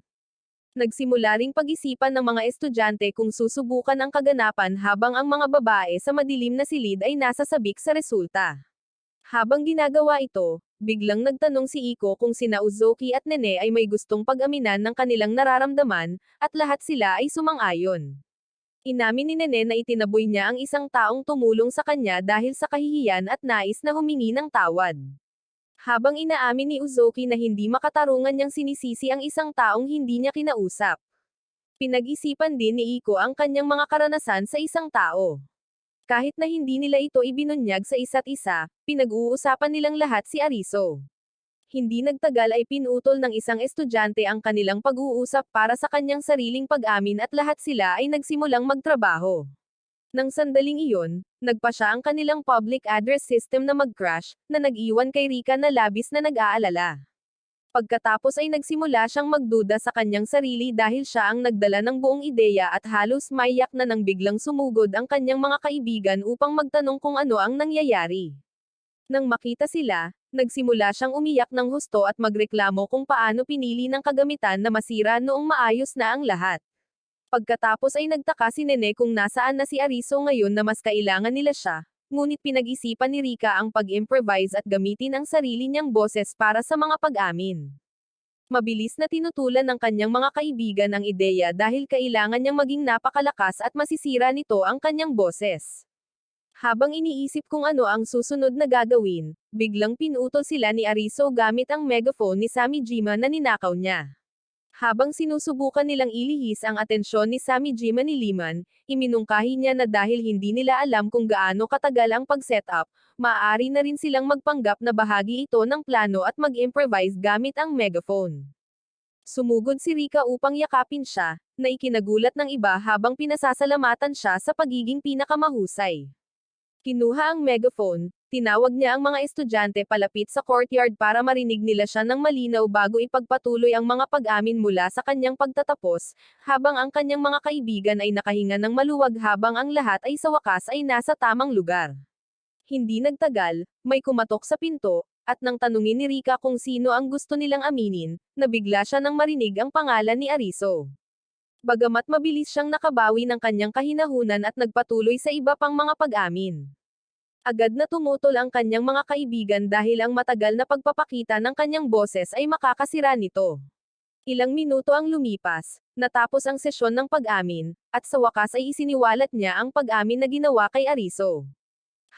Nagsimula ring pag-isipan ng mga estudyante kung susubukan ang kaganapan habang ang mga babae sa madilim na silid ay nasa sabik sa resulta. Habang ginagawa ito, biglang nagtanong si Iko kung sina Uzoki at Nene ay may gustong pag-aminan ng kanilang nararamdaman, at lahat sila ay sumang-ayon. Inamin ni Nene na itinaboy niya ang isang taong tumulong sa kanya dahil sa kahihiyan at nais na humingi ng tawad. Habang inaamin ni Uzoki na hindi makatarungan niyang sinisisi ang isang taong hindi niya kinausap. Pinag-isipan din ni Iko ang kanyang mga karanasan sa isang tao. Kahit na hindi nila ito ibinunyag sa isa't isa, pinag-uusapan nilang lahat si Ariso. Hindi nagtagal ay pinutol ng isang estudyante ang kanilang pag-uusap para sa kanyang sariling pag-amin at lahat sila ay nagsimulang magtrabaho. Nang sandaling iyon, nagpa siya ang kanilang public address system na mag-crash, na nag-iwan kay Rika na labis na nag-aalala. Pagkatapos ay nagsimula siyang magduda sa kanyang sarili dahil siya ang nagdala ng buong ideya at halos maiyak na nang biglang sumugod ang kanyang mga kaibigan upang magtanong kung ano ang nangyayari. Nang makita sila, nagsimula siyang umiyak ng husto at magreklamo kung paano pinili ng kagamitan na masira noong maayos na ang lahat. Pagkatapos ay nagtaka si Nene kung nasaan na si Ariso ngayon na mas kailangan nila siya, ngunit pinag-isipan ni Rika ang pag-improvise at gamitin ang sarili niyang boses para sa mga pag-amin. Mabilis na tinutulan ng kanyang mga kaibigan ang ideya dahil kailangan niyang maging napakalakas at masisira nito ang kanyang boses. Habang iniisip kung ano ang susunod na gagawin, biglang pinutol sila ni Ariso gamit ang megaphone ni Samijima na ninakaw niya. Habang sinusubukan nilang ilihis ang atensyon ni Samijima ni Lehman, iminungkahi niya na dahil hindi nila alam kung gaano katagal ang pag-setup, maaari na rin silang magpanggap na bahagi ito ng plano at mag-improvise gamit ang megaphone. Sumugod si Rika upang yakapin siya, na ikinagulat ng iba habang pinasasalamatan siya sa pagiging pinakamahusay. Kinuha ang megaphone, tinawag niya ang mga estudyante palapit sa courtyard para marinig nila siya ng malinaw bago ipagpatuloy ang mga pag-amin mula sa kanyang pagtatapos, habang ang kanyang mga kaibigan ay nakahinga ng maluwag habang ang lahat ay sa wakas ay nasa tamang lugar. Hindi nagtagal, may kumatok sa pinto, at nang tanungin ni Rika kung sino ang gusto nilang aminin, nabigla siya nang marinig ang pangalan ni Ariso. Bagamat mabilis siyang nakabawi ng kanyang kahinahunan at nagpatuloy sa iba pang mga pag-amin. Agad na tumutol ang kanyang mga kaibigan dahil ang matagal na pagpapakita ng kanyang boses ay makakasira nito. Ilang minuto ang lumipas, natapos ang sesyon ng pag-amin, at sa wakas ay isiniwalat niya ang pag-amin na ginawa kay Ariso.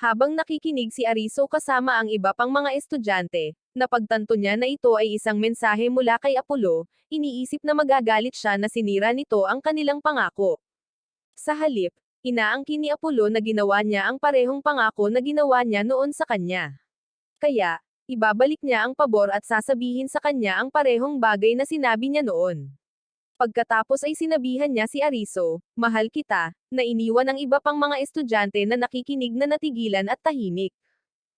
Habang nakikinig si Ariso kasama ang iba pang mga estudyante, napagtanto niya na ito ay isang mensahe mula kay Apollo, iniisip na magagalit siya na sinira nito ang kanilang pangako. Sa halip, inaangkin ni Apollo na ginawa niya ang parehong pangako na ginawa niya noon sa kanya. Kaya, ibabalik niya ang pabor at sasabihin sa kanya ang parehong bagay na sinabi niya noon. Pagkatapos ay sinabihan niya si Ariso, "Mahal kita," na iniwan ang iba pang mga estudyante na nakikinig na natigilan at tahimik.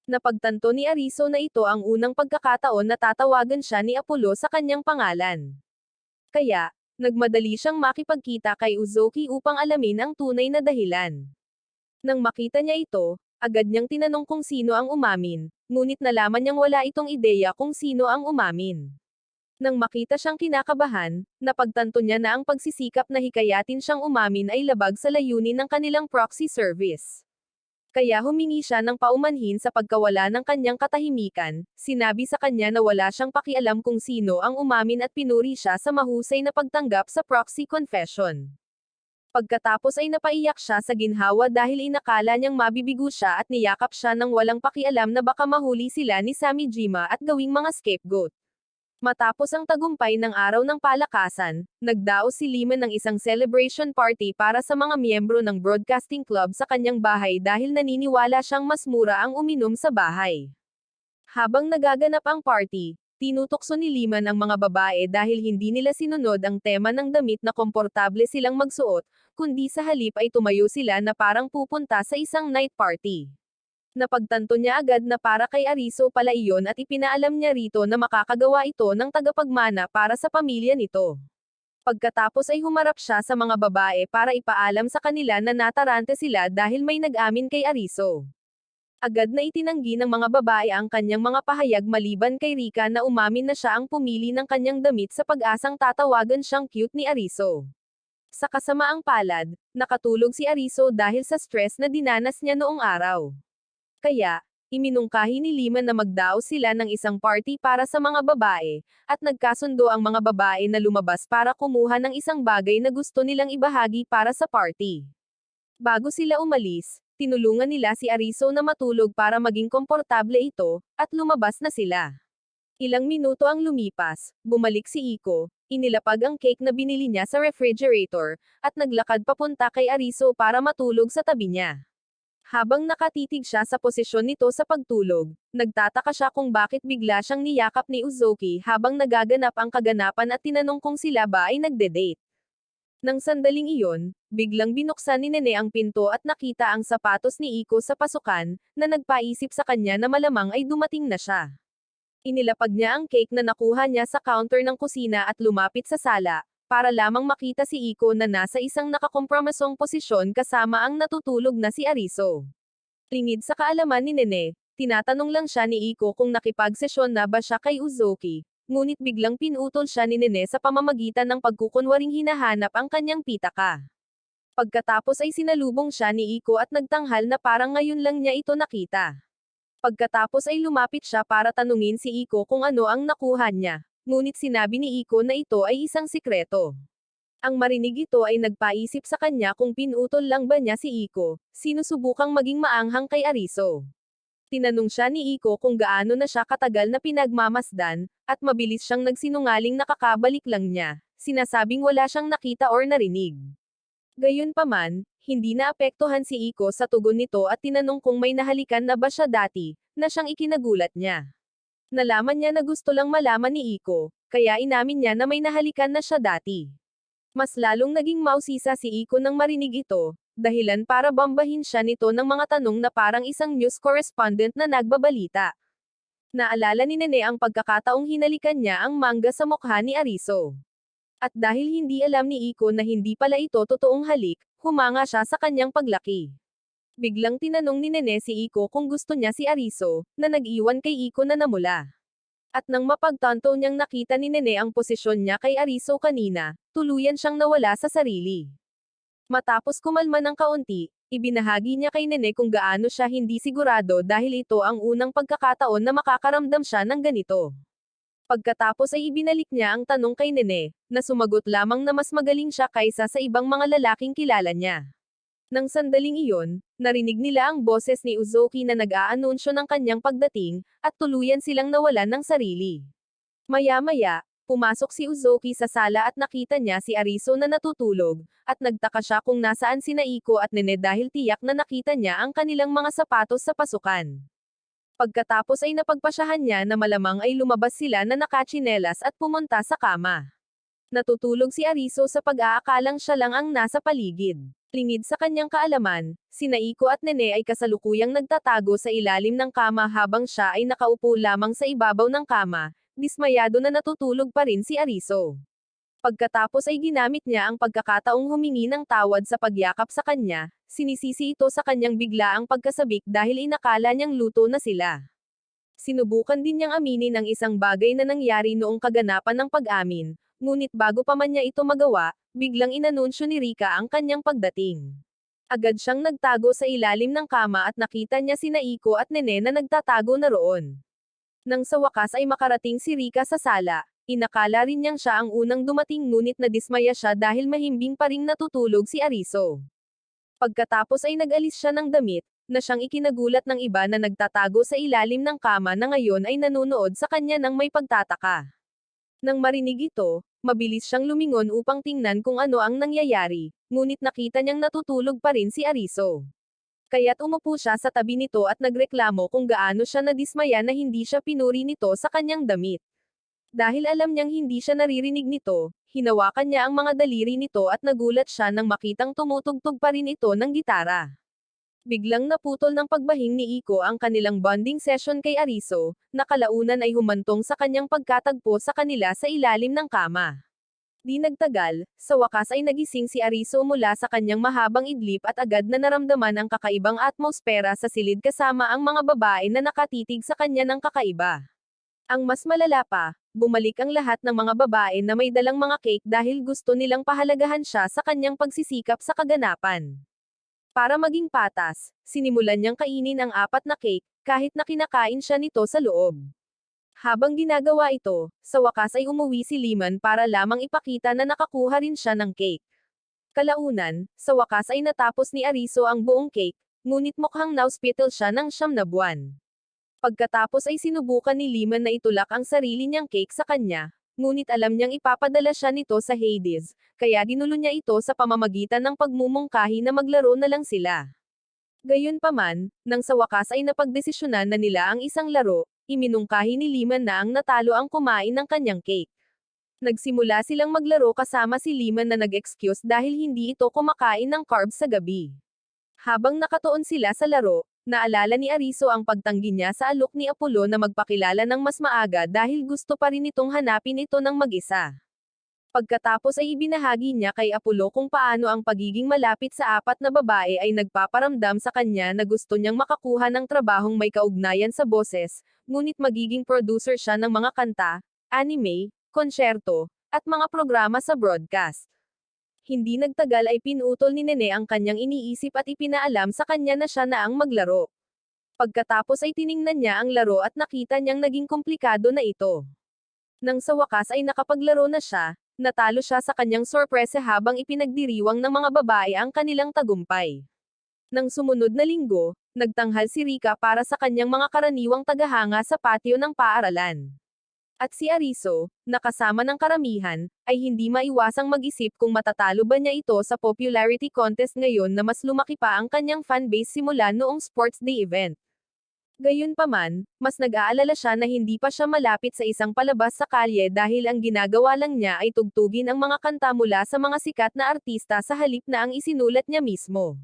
Napagtanto ni Ariso na ito ang unang pagkakataon na tatawagan siya ni Apollo sa kanyang pangalan. Kaya, nagmadali siyang makipagkita kay Uzoki upang alamin ang tunay na dahilan. Nang makita niya ito, agad niyang tinanong kung sino ang umamin, ngunit nalaman niyang wala itong ideya kung sino ang umamin. Nang makita siyang kinakabahan, napagtanto niya na ang pagsisikap na hikayatin siyang umamin ay labag sa layunin ng kanilang proxy service. Kaya humingi siya ng paumanhin sa pagkawala ng kanyang katahimikan, sinabi sa kanya na wala siyang pakialam kung sino ang umamin at pinuri siya sa mahusay na pagtanggap sa proxy confession. Pagkatapos ay napaiyak siya sa ginhawa dahil inakala niyang mabibigo siya at niyakap siya ng walang pakialam na baka mahuli sila ni Samijima at gawing mga scapegoat. Matapos ang tagumpay ng araw ng palakasan, nagdaos si Lehman ng isang celebration party para sa mga miyembro ng broadcasting club sa kanyang bahay dahil naniniwala siyang mas mura ang uminom sa bahay. Habang nagaganap ang party, tinutokso ni Lehman ang mga babae dahil hindi nila sinunod ang tema ng damit na komportable silang magsuot, kundi sa halip ay tumayo sila na parang pupunta sa isang night party. Napagtanto niya agad na para kay Ariso pala iyon at ipinaalam niya rito na makakagawa ito ng tagapagmana para sa pamilya nito. Pagkatapos ay humarap siya sa mga babae para ipaalam sa kanila na natarante sila dahil may nag-amin kay Ariso. Agad na itinanggi ng mga babae ang kanyang mga pahayag maliban kay Rika na umamin na siya ang pumili ng kanyang damit sa pag-asang tatawagan siyang cute ni Ariso. Sa kasamaang palad, nakatulog si Ariso dahil sa stress na dinanas niya noong araw. Kaya, iminungkahi ni Lehman na magdaos sila ng isang party para sa mga babae, at nagkasundo ang mga babae na lumabas para kumuha ng isang bagay na gusto nilang ibahagi para sa party. Bago sila umalis, tinulungan nila si Ariso na matulog para maging komportable ito, at lumabas na sila. Ilang minuto ang lumipas, bumalik si Iko, inilapag ang cake na binili niya sa refrigerator, at naglakad papunta kay Ariso para matulog sa tabi niya. Habang nakatitig siya sa posisyon nito sa pagtulog, nagtataka siya kung bakit bigla siyang niyakap ni Uzoki habang nagaganap ang kaganapan at tinanong kung sila ba ay nagde-date. Nang sandaling iyon, biglang binuksan ni Nene ang pinto at nakita ang sapatos ni Iko sa pasukan, na nagpaisip sa kanya na malamang ay dumating na siya. Inilapag niya ang cake na nakuha niya sa counter ng kusina at lumapit sa sala, para lamang makita si Iko na nasa isang nakakompromisong posisyon kasama ang natutulog na si Ariso. Lingid sa kaalaman ni Nene, tinatanong lang siya ni Iko kung nakipagsesyon na ba siya kay Uzoki, ngunit biglang pinutol siya ni Nene sa pamamagitan ng pagkukunwaring hinahanap ang kanyang pitaka. Pagkatapos ay sinalubong siya ni Iko at nagtanghal na parang ngayon lang niya ito nakita. Pagkatapos ay lumapit siya para tanungin si Iko kung ano ang nakuha niya. Ngunit sinabi ni Iko na ito ay isang sikreto. Ang marinig ito ay nagpaisip sa kanya kung pinutol lang ba niya si Iko, sinusubukang maging maanghang kay Ariso. Tinanong siya ni Iko kung gaano na siya katagal na pinagmamasdan, at mabilis siyang nagsinungaling na kakabalik lang niya, sinasabing wala siyang nakita or narinig. Gayunpaman, hindi naapektuhan si Iko sa tugon nito at tinanong kung may nahalikan na ba siya dati, na siyang ikinagulat niya. Nalaman niya na gusto lang malaman ni Iko, kaya inamin niya na may nahalikan na siya dati. Mas lalong naging mausisa si Iko nang marinig ito, dahilan para bambahin siya nito ng mga tanong na parang isang news correspondent na nagbabalita. Naalala ni Nene ang pagkakataong hinalikan niya ang manga sa mukha ni Ariso. At dahil hindi alam ni Iko na hindi pala ito totoong halik, humanga siya sa kanyang paglaki. Biglang tinanong ni Nene si Iko kung gusto niya si Ariso, na nag-iwan kay Iko na namula. At nang mapagtanto niyang nakita ni Nene ang posisyon niya kay Ariso kanina, tuluyan siyang nawala sa sarili. Matapos kumalma ng kaunti, ibinahagi niya kay Nene kung gaano siya hindi sigurado dahil ito ang unang pagkakataon na makakaramdam siya ng ganito. Pagkatapos ay ibinalik niya ang tanong kay Nene, na sumagot lamang na mas magaling siya kaysa sa ibang mga lalaking kilala niya. Nang sandaling iyon, narinig nila ang boses ni Uzoki na nag-aanunsyo ng kanyang pagdating, at tuluyan silang nawalan ng sarili. Maya-maya, pumasok si Uzoki sa sala at nakita niya si Ariso na natutulog, at nagtaka siya kung nasaan sina Iko at Nene dahil tiyak na nakita niya ang kanilang mga sapatos sa pasukan. Pagkatapos ay napagpasyahan niya na malamang ay lumabas sila na nakatsinelas at pumunta sa kama. Natutulog si Ariso sa pag-aakalang siya lang ang nasa paligid. Lingid sa kanyang kaalaman, sina Iko at Nene ay kasalukuyang nagtatago sa ilalim ng kama habang siya ay nakaupo lamang sa ibabaw ng kama, dismayado na natutulog pa rin si Ariso. Pagkatapos ay ginamit niya ang pagkakataong humingi ng tawad sa pagyakap sa kanya, sinisisi ito sa kanyang biglaang pagkasabik dahil inakala niyang luto na sila. Sinubukan din niyang aminin ang isang bagay na nangyari noong kaganapan ng pag-amin, ngunit bago pa man niya ito magawa, biglang inanunsyo ni Rika ang kanyang pagdating. Agad siyang nagtago sa ilalim ng kama at nakita niya sina Iko at Nene na nagtatago na roon. Nang sa wakas ay makarating si Rika sa sala, inakala rin niyang siya ang unang dumating ngunit nadismaya siya dahil mahimbing pa ring natutulog si Ariso. Pagkatapos ay nag-alis siya ng damit, na siyang ikinagulat ng iba na nagtatago sa ilalim ng kama na ngayon ay nanunood sa kanya ng may pagtataka. Nang marinig ito, mabilis siyang lumingon upang tingnan kung ano ang nangyayari, ngunit nakita niyang natutulog pa rin si Ariso. Kaya't umupo siya sa tabi nito at nagreklamo kung gaano siya nadismaya na hindi siya pinuri nito sa kanyang damit. Dahil alam niyang hindi siya naririnig nito, hinawakan niya ang mga daliri nito at nagulat siya nang makitang tumutugtog pa rin ito ng gitara. Biglang naputol ng pagbahing ni Iko ang kanilang bonding session kay Ariso, na kalaunan ay humantong sa kanyang pagkatagpo sa kanila sa ilalim ng kama. Di nagtagal, sa wakas ay nagising si Ariso mula sa kanyang mahabang idlip at agad na naramdaman ang kakaibang atmosfera sa silid kasama ang mga babae na nakatitig sa kanya ng kakaiba. Ang mas malala pa, bumalik ang lahat ng mga babae na may dalang mga cake dahil gusto nilang pahalagahan siya sa kanyang pagsisikap sa kaganapan. Para maging patas, sinimulan niyang kainin ang 4 na cake, kahit na kinakain siya nito sa loob. Habang ginagawa ito, sa wakas ay umuwi si Liman para lamang ipakita na nakakuha rin siya ng cake. Kalaunan, sa wakas ay natapos ni Ariso ang buong cake, ngunit mukhang na-hospital siya ng 9 na buwan. Pagkatapos ay sinubukan ni Liman na itulak ang sarili niyang cake sa kanya, ngunit alam niyang ipapadala siya nito sa Hades, kaya ginulo niya ito sa pamamagitan ng pagmumungkahi na maglaro na lang sila. Gayunpaman, nang sa wakas ay napagdesisyonan na nila ang isang laro, iminungkahi ni Liman na ang natalo ang kumain ng kanyang cake. Nagsimula silang maglaro kasama si Liman na nag-excuse dahil hindi ito kumakain ng carbs sa gabi. Habang nakatuon sila sa laro, naalala ni Ariso ang pagtanggi niya sa alok ni Apollo na magpakilala ng mas maaga dahil gusto pa rin itong hanapin ito ng mag-isa. Pagkatapos ay ibinahagi niya kay Apollo kung paano ang pagiging malapit sa 4 na babae ay nagpaparamdam sa kanya na gusto niyang makakuha ng trabahong may kaugnayan sa boses, ngunit magiging producer siya ng mga kanta, anime, konsyerto, at mga programa sa broadcast. Hindi nagtagal ay pinutol ni Nene ang kanyang iniisip at ipinaalam sa kanya na siya na ang maglaro. Pagkatapos ay tiningnan niya ang laro at nakita niyang naging komplikado na ito. Nang sa wakas ay nakapaglaro na siya, natalo siya sa kanyang sorpresa habang ipinagdiriwang ng mga babae ang kanilang tagumpay. Nang sumunod na linggo, nagtanghal si Rika para sa kanyang mga karaniwang tagahanga sa patio ng paaralan. At si Ariso, na kasama ng karamihan, ay hindi maiwasang mag-isip kung matatalo ba niya ito sa popularity contest ngayon na mas lumaki pa ang kanyang fanbase simula noong sports day event. Gayunpaman, mas nag-aalala siya na hindi pa siya malapit sa isang palabas sa kalye dahil ang ginagawa lang niya ay tugtugin ang mga kanta mula sa mga sikat na artista sa halip na ang isinulat niya mismo.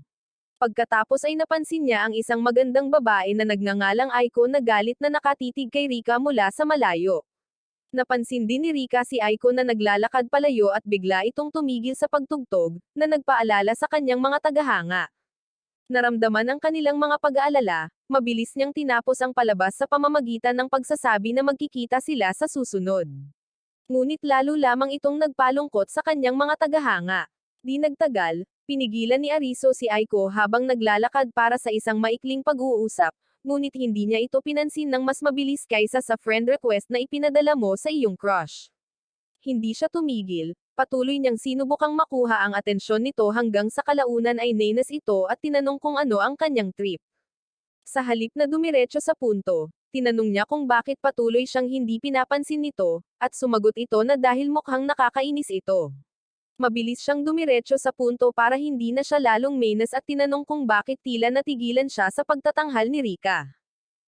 Pagkatapos ay napansin niya ang isang magandang babae na nagngangalang Aiko na galit na nakatitig kay Rika mula sa malayo. Napansin din ni Rika si Aiko na naglalakad palayo at bigla itong tumigil sa pagtugtog, na nagpaalala sa kanyang mga tagahanga. Naramdaman ang kanilang mga pag-aalala, mabilis niyang tinapos ang palabas sa pamamagitan ng pagsasabi na magkikita sila sa susunod. Ngunit lalo lamang itong nagpalungkot sa kanyang mga tagahanga. Di nagtagal, pinigilan ni Ariso si Aiko habang naglalakad para sa isang maikling pag-uusap, ngunit hindi niya ito pinansin ng mas mabilis kaysa sa friend request na ipinadala mo sa iyong crush. Hindi siya tumigil, patuloy niyang sinubukang makuha ang atensyon nito hanggang sa kalaunan ay nainas ito at tinanong kung ano ang kanyang trip. Sa halip na dumiretso sa punto, tinanong niya kung bakit patuloy siyang hindi pinapansin nito, at sumagot ito na dahil mukhang nakakainis ito. Mabilis siyang dumiretso sa punto para hindi na siya lalong mainas at tinanong kung bakit tila natigilan siya sa pagtatanghal ni Rika.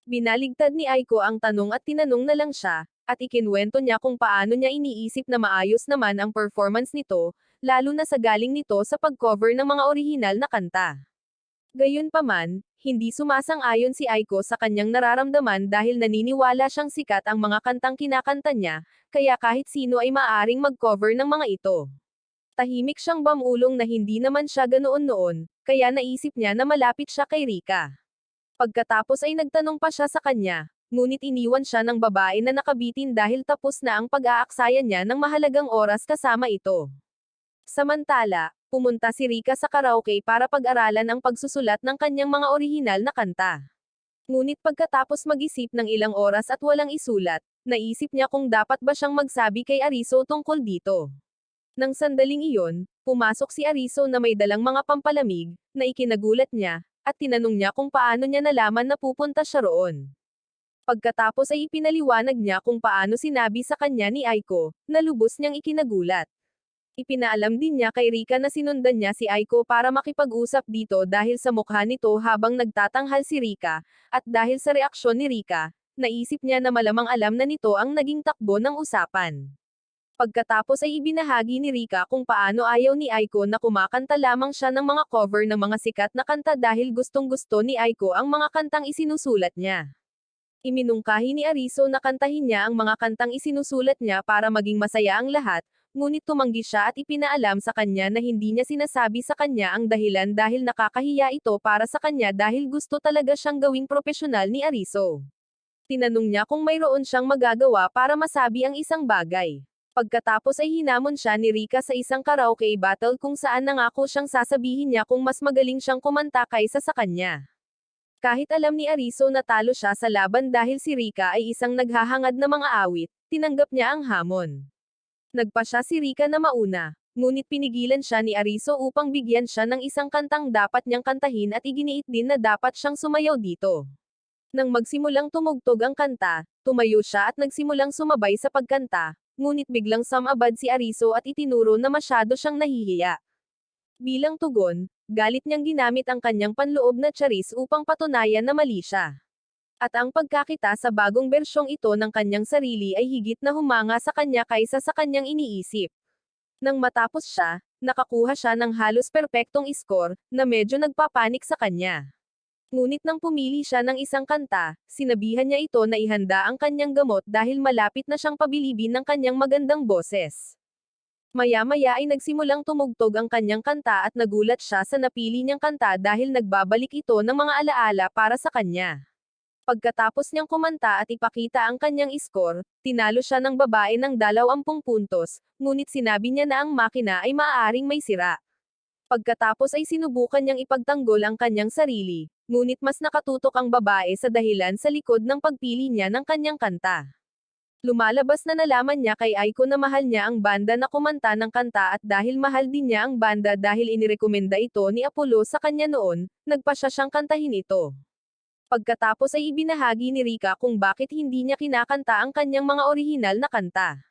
Binaligtad ni Aiko ang tanong at tinanong na lang siya, at ikinwento niya kung paano niya iniisip na maayos naman ang performance nito, lalo na sa galing nito sa pag-cover ng mga orihinal na kanta. Gayunpaman, hindi sumasang-ayon si Aiko sa kanyang nararamdaman dahil naniniwala siyang sikat ang mga kantang kinakanta niya, kaya kahit sino ay maaaring mag-cover ng mga ito. Tahimik siyang bamulong na hindi naman siya ganoon noon, kaya naisip niya na malapit siya kay Rika. Pagkatapos ay nagtanong pa siya sa kanya, ngunit iniwan siya ng babae na nakabitin dahil tapos na ang pag-aaksayan niya ng mahalagang oras kasama ito. Samantala, pumunta si Rika sa karaoke para pag-aralan ang pagsusulat ng kanyang mga orihinal na kanta. Ngunit pagkatapos mag-isip ng ilang oras at walang isulat, naisip niya kung dapat ba siyang magsabi kay Ariso tungkol dito. Nang sandaling iyon, pumasok si Ariso na may dalang mga pampalamig, na ikinagulat niya, at tinanong niya kung paano niya nalaman na pupunta siya roon. Pagkatapos ay ipinaliwanag niya kung paano sinabi sa kanya ni Aiko, na lubos niyang ikinagulat. Ipinaalam din niya kay Rika na sinundan niya si Aiko para makipag-usap dito dahil sa mukha nito habang nagtatanghal si Rika, at dahil sa reaksyon ni Rika, naisip niya na malamang alam na nito ang naging takbo ng usapan. Pagkatapos ay ibinahagi ni Rika kung paano ayaw ni Aiko na kumakanta lamang siya ng mga cover ng mga sikat na kanta dahil gustong-gusto ni Aiko ang mga kantang isinusulat niya. Iminungkahi ni Ariso na kantahin niya ang mga kantang isinusulat niya para maging masaya ang lahat, ngunit tumanggi siya at ipinaalam sa kanya na hindi niya sinasabi sa kanya ang dahilan dahil nakakahiya ito para sa kanya dahil gusto talaga siyang gawing propesyonal ni Ariso. Tinanong niya kung mayroon siyang magagawa para masabi ang isang bagay. Pagkatapos ay hinamon siya ni Rika sa isang karaoke battle kung saan nangako siyang sasabihin niya kung mas magaling siyang kumanta kaysa sa kanya. Kahit alam ni Ariso na talo siya sa laban dahil si Rika ay isang naghahangad na mga awit, tinanggap niya ang hamon. Nagpa siya si Rika na mauna, ngunit pinigilan siya ni Ariso upang bigyan siya ng isang kantang dapat niyang kantahin at iginiit din na dapat siyang sumayaw dito. Nang magsimulang tumugtog ang kanta, tumayo siya at nagsimulang sumabay sa pagkanta, ngunit biglang sumabad si Ariso at itinuro na masyado siyang nahihiya. Bilang tugon, galit niyang ginamit ang kanyang panloob na charis upang patunayan na mali siya. At ang pagkakita sa bagong bersyong ito ng kanyang sarili ay higit na humanga sa kanya kaysa sa kanyang iniisip. Nang matapos siya, nakakuha siya ng halos perpektong score, na medyo nagpapanik sa kanya. Ngunit nang pumili siya ng isang kanta, sinabihan niya ito na ihanda ang kanyang gamot dahil malapit na siyang pabilibin ng kanyang magandang boses. Maya-maya ay nagsimulang tumugtog ang kanyang kanta at nagulat siya sa napili niyang kanta dahil nagbabalik ito ng mga alaala para sa kanya. Pagkatapos niyang kumanta at ipakita ang kanyang score, tinalo siya ng babae ng 20 puntos, ngunit sinabi niya na ang makina ay maaaring may sira. Pagkatapos ay sinubukan niyang ipagtanggol ang kanyang sarili, ngunit mas nakatutok ang babae sa dahilan sa likod ng pagpili niya ng kanyang kanta. Lumalabas na nalaman niya kay Aiko na mahal niya ang banda na kumanta ng kanta at dahil mahal din niya ang banda dahil inirekomenda ito ni Apollo sa kanya noon, nagpa siya siyang kantahin ito. Pagkatapos ay ibinahagi ni Rika kung bakit hindi niya kinakanta ang kanyang mga orihinal na kanta.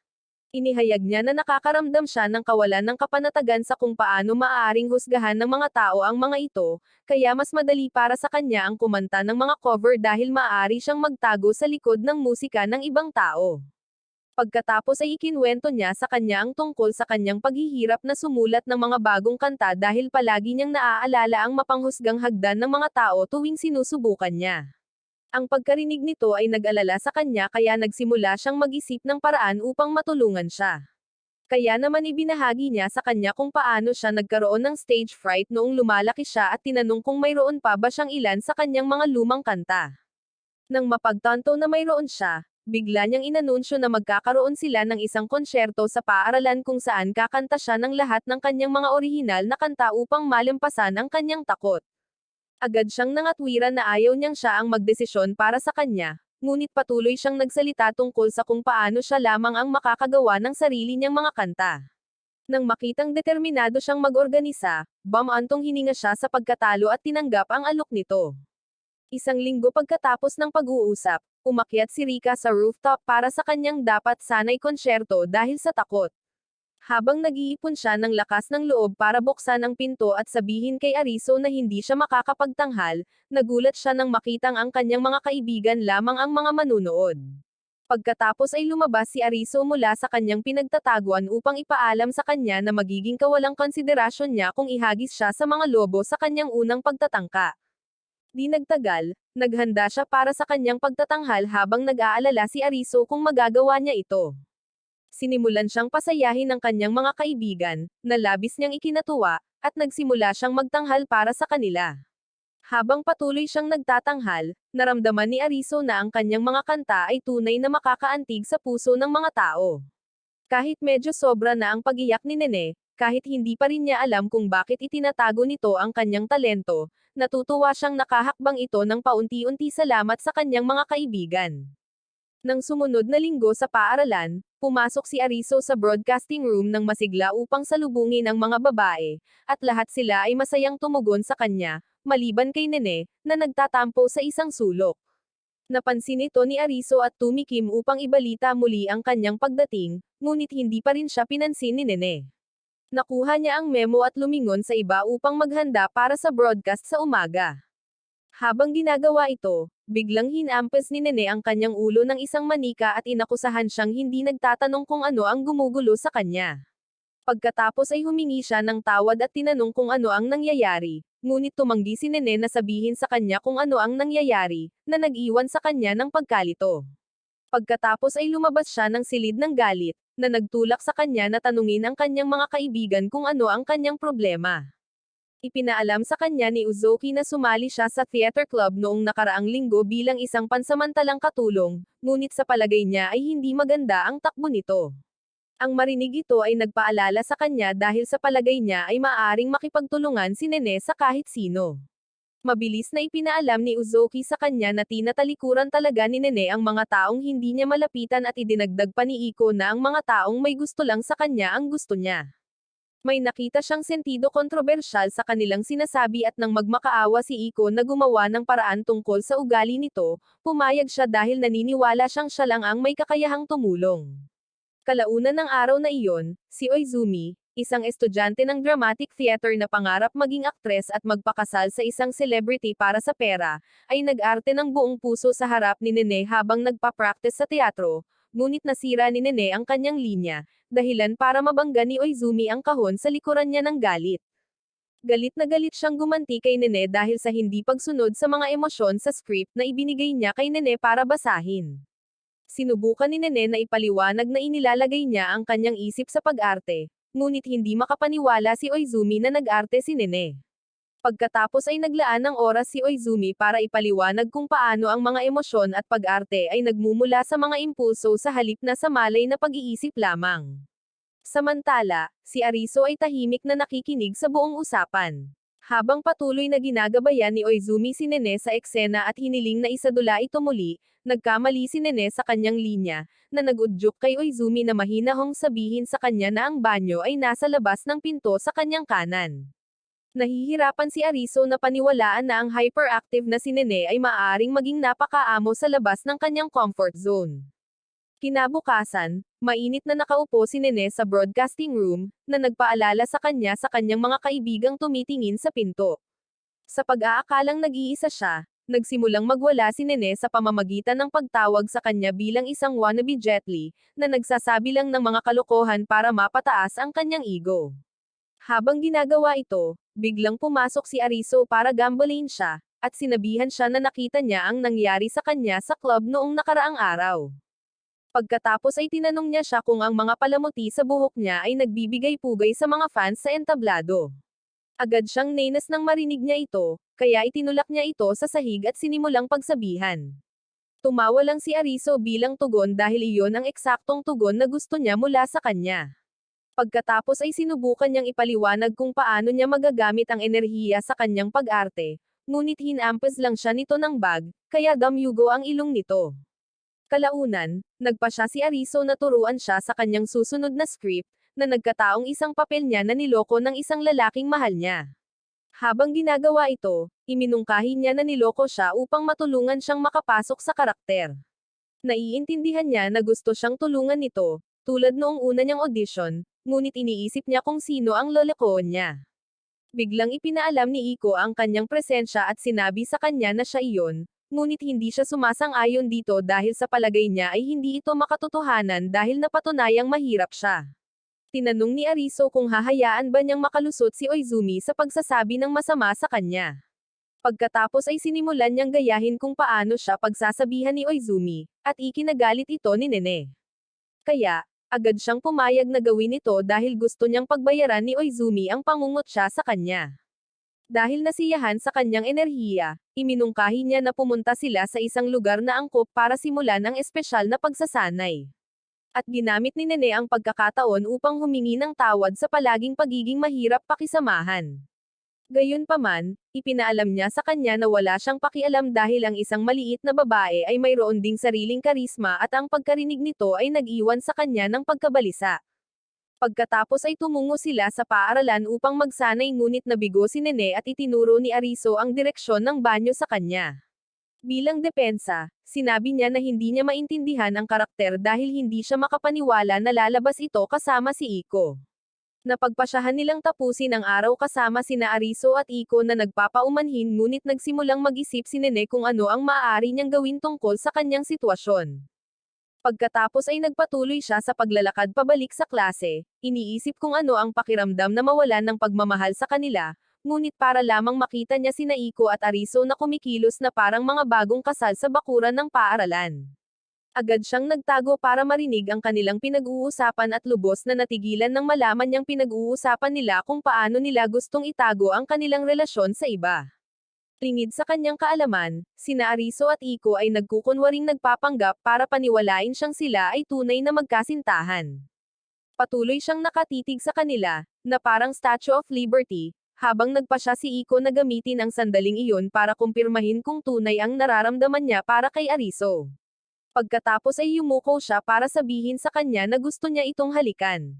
Inihayag niya na nakakaramdam siya ng kawalan ng kapanatagan sa kung paano maaaring husgahan ng mga tao ang mga ito, kaya mas madali para sa kanya ang kumanta ng mga cover dahil maaari siyang magtago sa likod ng musika ng ibang tao. Pagkatapos ay ikinwento niya sa kanya ang tungkol sa kanyang paghihirap na sumulat ng mga bagong kanta dahil palagi niyang naaalala ang mapanghusgang hagdan ng mga tao tuwing sinusubukan niya. Ang pagkarinig nito ay nag-alala sa kanya kaya nagsimula siyang mag-isip ng paraan upang matulungan siya. Kaya naman ibinahagi niya sa kanya kung paano siya nagkaroon ng stage fright noong lumalaki siya at tinanong kung mayroon pa ba siyang ilan sa kanyang mga lumang kanta. Nang mapagtanto na mayroon siya, bigla niyang inanunsyo na magkakaroon sila ng isang konsyerto sa paaralan kung saan kakanta siya ng lahat ng kanyang mga orihinal na kanta upang malampasan ang kanyang takot. Agad siyang nangatwiran na ayaw niyang siya ang magdesisyon para sa kanya, ngunit patuloy siyang nagsalita tungkol sa kung paano siya lamang ang makakagawa ng sarili niyang mga kanta. Nang makitang determinado siyang mag-organisa, bumantong hininga siya sa pagkatalo at tinanggap ang alok nito. Isang linggo pagkatapos ng pag-uusap, umakyat si Rika sa rooftop para sa kanyang dapat sanay konsyerto dahil sa takot. Habang nag-iipon siya ng lakas ng loob para buksan ang pinto at sabihin kay Ariso na hindi siya makakapagtanghal, nagulat siya nang makitang ang kanyang mga kaibigan lamang ang mga manunood. Pagkatapos ay lumabas si Ariso mula sa kanyang pinagtataguan upang ipaalam sa kanya na magiging kawalang konsiderasyon niya kung ihagis siya sa mga lobo sa kanyang unang pagtatangka. Di nagtagal, naghanda siya para sa kanyang pagtatanghal habang nag-aalala si Ariso kung magagawa niya ito. Sinimulan siyang pasayahin ng kanyang mga kaibigan, na labis niyang ikinatuwa, at nagsimula siyang magtanghal para sa kanila. Habang patuloy siyang nagtatanghal, naramdaman ni Ariso na ang kanyang mga kanta ay tunay na makakaantig sa puso ng mga tao. Kahit medyo sobra na ang pag-iyak ni Nene, kahit hindi pa rin niya alam kung bakit itinatago nito ang kanyang talento, natutuwa siyang nakahakbang ito ng paunti-unti salamat sa kanyang mga kaibigan. Nang sumunod na linggo sa paaralan, pumasok si Ariso sa broadcasting room ng masigla upang salubungin ang mga babae, at lahat sila ay masayang tumugon sa kanya, maliban kay Nene, na nagtatampo sa isang sulok. Napansin ito ni Ariso at tumikim upang ibalita muli ang kanyang pagdating, ngunit hindi pa rin siya pinansin ni Nene. Nakuha niya ang memo at lumingon sa iba upang maghanda para sa broadcast sa umaga. Habang ginagawa ito, biglang hinampas ni Nene ang kanyang ulo ng isang manika at inakusahan siyang hindi nagtatanong kung ano ang gumugulo sa kanya. Pagkatapos ay humingi siya ng tawad at tinanong kung ano ang nangyayari, ngunit tumanggi si Nene na sabihin sa kanya kung ano ang nangyayari, na nag-iwan sa kanya ng pagkalito. Pagkatapos ay lumabas siya ng silid ng galit, na nagtulak sa kanya na tanungin ang kanyang mga kaibigan kung ano ang kanyang problema. Ipinaalam sa kanya ni Uzoki na sumali siya sa theater club noong nakaraang linggo bilang isang pansamantalang katulong, ngunit sa palagay niya ay hindi maganda ang takbo nito. Ang marinig ito ay nagpaalala sa kanya dahil sa palagay niya ay maaaring makipagtulungan si Nene sa kahit sino. Mabilis na ipinaalam ni Uzoki sa kanya na tinatalikuran talaga ni Nene ang mga taong hindi niya malapitan at idinagdag pa ni Iko na ang mga taong may gusto lang sa kanya ang gusto niya. May nakita siyang sentido kontrobersyal sa kanilang sinasabi at nang magmakaawa si Iko na gumawa ng paraan tungkol sa ugali nito, pumayag siya dahil naniniwala siyang siya lang ang may kakayahang tumulong. Kalaunan ng araw na iyon, si Oizumi, isang estudyante ng dramatic theater na pangarap maging aktres at magpakasal sa isang celebrity para sa pera, ay nag-arte ng buong puso sa harap ni Nene habang nagpa-practice sa teatro, ngunit nasira ni Nene ang kanyang linya, dahilan para mabangga ni Oizumi ang kahon sa likuran niya ng galit. Galit na galit siyang gumanti kay Nene dahil sa hindi pagsunod sa mga emosyon sa script na ibinigay niya kay Nene para basahin. Sinubukan ni Nene na ipaliwanag na inilalagay niya ang kanyang isip sa pag-arte, ngunit hindi makapaniwala si Oizumi na nag-arte si Nene. Pagkatapos ay naglaan ng oras si Oizumi para ipaliwanag kung paano ang mga emosyon at pag-arte ay nagmumula sa mga impulso sa halip na sa malay na pag-iisip lamang. Samantala, si Ariso ay tahimik na nakikinig sa buong usapan. Habang patuloy na ginagabayan ni Oizumi si Nene sa eksena at hiniling na isadula ito muli, nagkamali si Nene sa kanyang linya, na nag-udyok kay Oizumi na mahinahong sabihin sa kanya na ang banyo ay nasa labas ng pinto sa kanyang kanan. Nahihirapan si Ariso na paniwalaan na ang hyperactive na si Nene ay maaaring maging napakaamo sa labas ng kanyang comfort zone. Kinabukasan, mainit na nakaupo si Nene sa broadcasting room, na nagpaalala sa kanya sa kanyang mga kaibigang tumitingin sa pinto. Sa pag-aakalang nag-iisa siya, nagsimulang magwala si Nene sa pamamagitan ng pagtawag sa kanya bilang isang wannabe Jet Li, na nagsasabi lang ng mga kalokohan para mapataas ang kanyang ego. Habang ginagawa ito, biglang pumasok si Ariso para gambalain siya, at sinabihan siya na nakita niya ang nangyari sa kanya sa club noong nakaraang araw. Pagkatapos ay tinanong niya siya kung ang mga palamuti sa buhok niya ay nagbibigay pugay sa mga fans sa entablado. Agad siyang nainas nang marinig niya ito, kaya itinulak niya ito sa sahig at sinimulang pagsabihan. Tumawa lang si Ariso bilang tugon dahil iyon ang eksaktong tugon na gusto niya mula sa kanya. Pagkatapos ay sinubukan niyang ipaliwanag kung paano niya magagamit ang enerhiya sa kanyang pag-arte, ngunit hinampas lang siya nito ng bag, kaya damyugo ang ilong nito. Kalaunan, nagpa siya si Ariso na turuan siya sa kanyang susunod na script, na nagkataong isang papel niya na niloko ng isang lalaking mahal niya. Habang ginagawa ito, iminungkahi niya na niloko siya upang matulungan siyang makapasok sa karakter. Naiintindihan niya na gusto siyang tulungan nito, tulad noong una niyang audition, ngunit iniisip niya kung sino ang lolokohan niya. Biglang ipinaalam ni Iko ang kanyang presensya at sinabi sa kanya na siya iyon, ngunit hindi siya sumasang-ayon dito dahil sa palagay niya ay hindi ito makatotohanan dahil napatunayang mahirap siya. Tinanong ni Ariso kung hahayaan ba niyang makalusot si Oizumi sa pagsasabi ng masama sa kanya. Pagkatapos ay sinimulan niyang gayahin kung paano siya pagsasabihan ni Oizumi, at ikinagalit ito ni Nene. Kaya, agad siyang pumayag na gawin ito dahil gusto niyang pagbayaran ni Oizumi ang pangungutya sa kanya. Dahil nasiyahan sa kanyang enerhiya, iminungkahi niya na pumunta sila sa isang lugar na angkop para simulan ang espesyal na pagsasanay. At ginamit ni Nene ang pagkakataon upang humingi ng tawad sa palaging pagiging mahirap pakisamahan. Gayunpaman, ipinaalam niya sa kanya na wala siyang pakialam dahil ang isang maliit na babae ay mayroon ding sariling karisma at ang pagkarinig nito ay nag-iwan sa kanya ng pagkabalisa. Pagkatapos ay tumungo sila sa paaralan upang magsanay ngunit nabigo si Nene at itinuro ni Ariso ang direksyon ng banyo sa kanya. Bilang depensa, sinabi niya na hindi niya maintindihan ang karakter dahil hindi siya makapaniwala na lalabas ito kasama si Iko. Napagpasyahan nilang tapusin ang araw kasama sina Ariso at Iko na nagpapaumanhin ngunit nagsimulang mag-isip si Nene kung ano ang maaari niyang gawin tungkol sa kanyang sitwasyon. Pagkatapos ay nagpatuloy siya sa paglalakad pabalik sa klase, iniisip kung ano ang pakiramdam na mawalan ng pagmamahal sa kanila, ngunit para lamang makita niya sina Iko at Ariso na kumikilos na parang mga bagong kasal sa bakuran ng paaralan. Agad siyang nagtago para marinig ang kanilang pinag-uusapan at lubos na natigilan nang malaman niyang pinag-uusapan nila kung paano nila gustong itago ang kanilang relasyon sa iba. Lingid sa kanyang kaalaman, sina Ariso at Iko ay nagkukunwaring nagpapanggap para paniwalain siyang sila ay tunay na magkasintahan. Patuloy siyang nakatitig sa kanila, na parang Statue of Liberty, habang nagpasya si Iko na gamitin ang sandaling iyon para kumpirmahin kung tunay ang nararamdaman niya para kay Ariso. Pagkatapos ay yumuko siya para sabihin sa kanya na gusto niya itong halikan.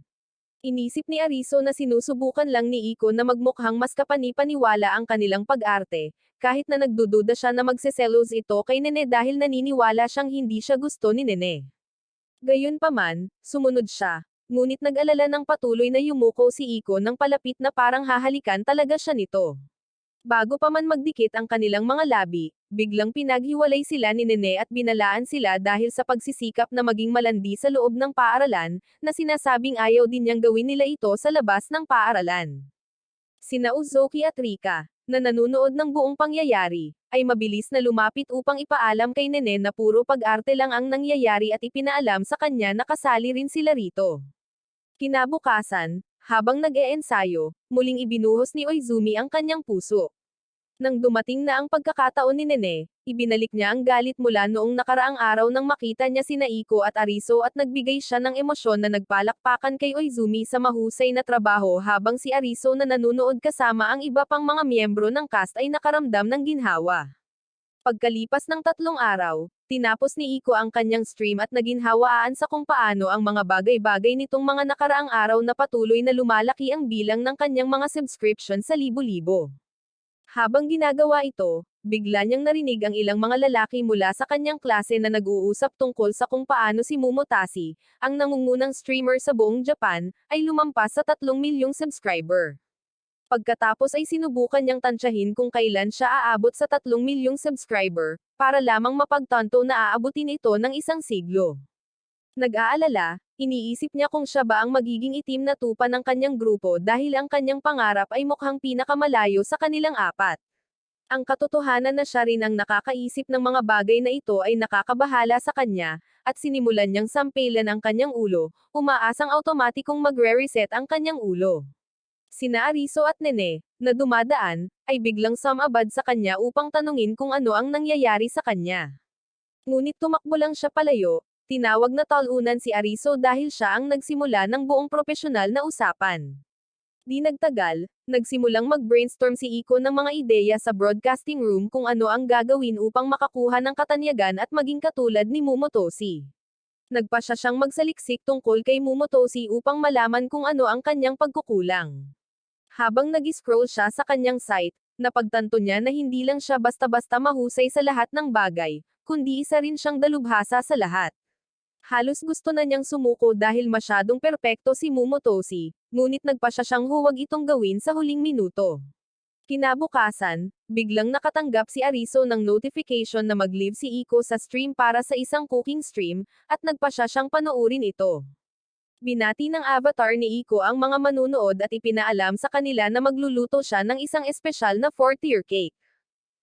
Inisip ni Ariso na sinusubukan lang ni Iko na magmukhang mas kapani-paniwala ang kanilang pag-arte, kahit na nagdududa siya na magseselos ito kay Nene dahil naniniwala siyang hindi siya gusto ni Nene. Gayunpaman, sumunod siya, ngunit nag-alala ng patuloy na yumuko si Iko nang palapit na parang hahalikan talaga siya nito. Bago pa man magdikit ang kanilang mga labi, biglang pinaghiwalay sila ni Nene at binalaan sila dahil sa pagsisikap na maging malandi sa loob ng paaralan, na sinasabing ayaw din niyang gawin nila ito sa labas ng paaralan. Sina Uzoki at Rika, na nanunood ng buong pangyayari, ay mabilis na lumapit upang ipaalam kay Nene na puro pag-arte lang ang nangyayari at ipinaalam sa kanya na kasali rin sila rito. Kinabukasan, habang nag-eensayo, muling ibinuhos ni Oizumi ang kanyang puso. Nang dumating na ang pagkakataon ni Nene, ibinalik niya ang galit mula noong nakaraang araw nang makita niya sina Iko at Ariso at nagbigay siya ng emosyon na nagpalakpakan kay Oizumi sa mahusay na trabaho habang si Ariso na nanunood kasama ang iba pang mga miyembro ng cast ay nakaramdam ng ginhawa. Pagkalipas ng 3 araw, tinapos ni Iko ang kanyang stream at naginhawaan sa kung paano ang mga bagay-bagay nitong mga nakaraang araw na patuloy na lumalaki ang bilang ng kanyang mga subscription sa libo-libo. Habang ginagawa ito, bigla niyang narinig ang ilang mga lalaki mula sa kanyang klase na nag-uusap tungkol sa kung paano si Momotasi, ang nangungunang streamer sa buong Japan, ay lumampas sa 3 milyong subscriber. Pagkatapos ay sinubukan niyang tansyahin kung kailan siya aabot sa 3 milyong subscriber, para lamang mapagtanto na aabutin ito ng 1 siglo. Nag-aalala, iniisip niya kung siya ba ang magiging itim na tupa ng kanyang grupo dahil ang kanyang pangarap ay mukhang pinakamalayo sa kanilang 4. Ang katotohanan na siya rin ang nakakaisip ng mga bagay na ito ay nakakabahala sa kanya, at sinimulan niyang sampelan ang kanyang ulo, umaasang automatikong magre-reset ang kanyang ulo. Sina Ariso at Nene, na dumadaan, ay biglang sumabad sa kanya upang tanungin kung ano ang nangyayari sa kanya. Ngunit tumakbo lang siya palayo, tinawag na talunan si Ariso dahil siya ang nagsimula ng buong propesyonal na usapan. Di nagtagal, nagsimulang mag-brainstorm si Iko ng mga ideya sa broadcasting room kung ano ang gagawin upang makakuha ng katanyagan at maging katulad ni Momotosi. Nagpasya siyang magsaliksik tungkol kay Momotosi upang malaman kung ano ang kanyang pagkukulang. Habang nag-scroll siya sa kanyang site, napagtanto niya na hindi lang siya basta-basta mahusay sa lahat ng bagay, kundi isa rin siyang dalubhasa sa lahat. Halos gusto na niyang sumuko dahil masyadong perpekto si Momotosi, ngunit nagpasya siyang huwag itong gawin sa huling minuto. Kinabukasan, biglang nakatanggap si Ariso ng notification na mag-live si Iko sa stream para sa isang cooking stream, at nagpa siya siyang panoorin ito. Binati ng avatar ni Iko ang mga manunood at ipinaalam sa kanila na magluluto siya ng isang espesyal na 4-tier cake.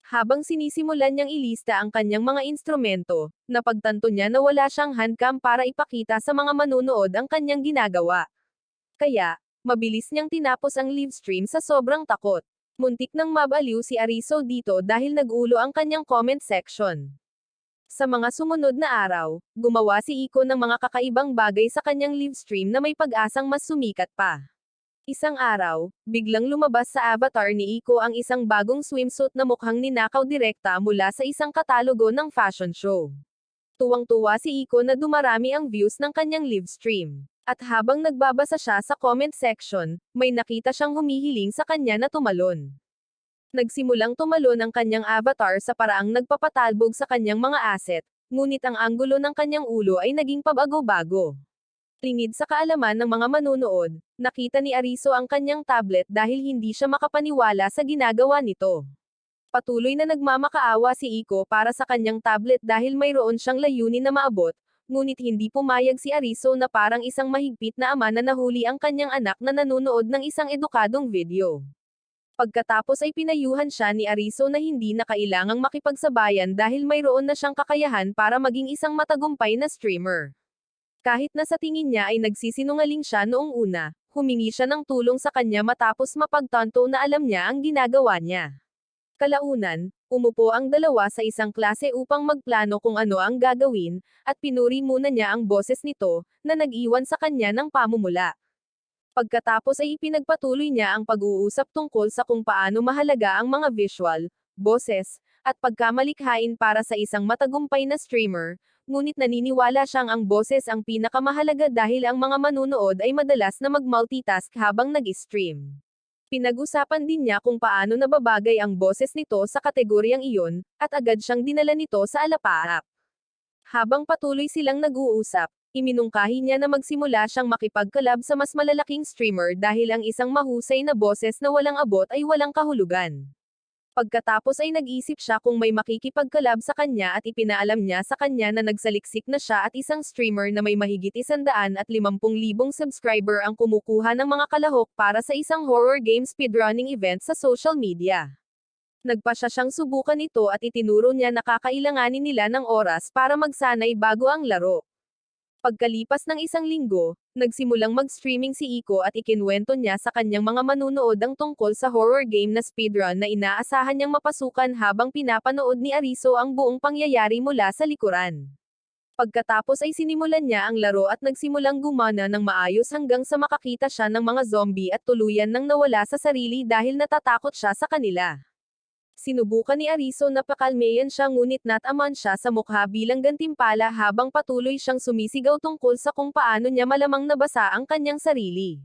Habang sinisimulan niyang ilista ang kanyang mga instrumento, napagtanto niya na wala siyang handcam para ipakita sa mga manunood ang kanyang ginagawa. Kaya, mabilis niyang tinapos ang live stream sa sobrang takot. Muntik nang mabaliw si Ariso dito dahil nag-ulo ang kanyang comment section. Sa mga sumunod na araw, gumawa si Iko ng mga kakaibang bagay sa kanyang live stream na may pag-asang mas sumikat pa. Isang araw, biglang lumabas sa avatar ni Iko ang isang bagong swimsuit na mukhang ninakaw direkta mula sa isang katalogo ng fashion show. Tuwang-tuwa si Iko na dumarami ang views ng kanyang live stream. At habang nagbabasa siya sa comment section, may nakita siyang humihiling sa kanya na tumalon. Nagsimulang tumalon ang kanyang avatar sa paraang nagpapatalbog sa kanyang mga asset, ngunit ang anggulo ng kanyang ulo ay naging pabago-bago. Lingid sa kaalaman ng mga manunood, nakita ni Ariso ang kanyang tablet dahil hindi siya makapaniwala sa ginagawa nito. Patuloy na nagmamakaawa si Iko para sa kanyang tablet dahil mayroon siyang layunin na maabot, ngunit hindi pumayag si Ariso na parang isang mahigpit na ama na nahuli ang kanyang anak na nanonood ng isang edukadong video. Pagkatapos ay pinayuhan siya ni Ariso na hindi na kailangang makipagsabayan dahil mayroon na siyang kakayahan para maging isang matagumpay na streamer. Kahit na sa tingin niya ay nagsisinungaling siya noong una, humingi siya ng tulong sa kanya matapos mapagtanto na alam niya ang ginagawa niya. Kalaunan, umupo ang dalawa sa isang klase upang magplano kung ano ang gagawin, at pinuri muna niya ang boses nito, na nag-iwan sa kanya ng pamumula. Pagkatapos ay ipinagpatuloy niya ang pag-uusap tungkol sa kung paano mahalaga ang mga visual, boses, at pagkamalikhain para sa isang matagumpay na streamer, ngunit naniniwala siyang ang boses ang pinakamahalaga dahil ang mga manunood ay madalas na mag-multitask habang nag-stream. Pinag-usapan din niya kung paano nababagay ang boses nito sa kategoryang iyon, at agad siyang dinala nito sa alapaap. Habang patuloy silang nag-uusap, iminungkahi niya na magsimula siyang makipagkalab sa mas malalaking streamer dahil ang isang mahusay na boses na walang abot ay walang kahulugan. Pagkatapos ay nag-isip siya kung may makikipagkalab sa kanya at ipinaalam niya sa kanya na nagsaliksik na siya at isang streamer na may mahigit 150,000 subscriber ang kumukuha ng mga kalahok para sa isang horror game speedrunning event sa social media. Nagpa siya siyang subukan ito at itinuro niya na kakailanganin nila ng oras para magsanay bago ang laro. Pagkalipas ng isang linggo, nagsimulang mag-streaming si Iko at ikinwento niya sa kanyang mga manunood ang tungkol sa horror game na speedrun na inaasahan niyang mapasukan habang pinapanood ni Ariso ang buong pangyayari mula sa likuran. Pagkatapos ay sinimulan niya ang laro at nagsimulang gumana ng maayos hanggang sa makakita siya ng mga zombie at tuluyan nang nawala sa sarili dahil natatakot siya sa kanila. Sinubukan ni Ariso na pakalmeyan siya ngunit nataman siya sa mukha bilang gantimpala habang patuloy siyang sumisigaw tungkol sa kung paano niya malamang nabasa ang kanyang sarili.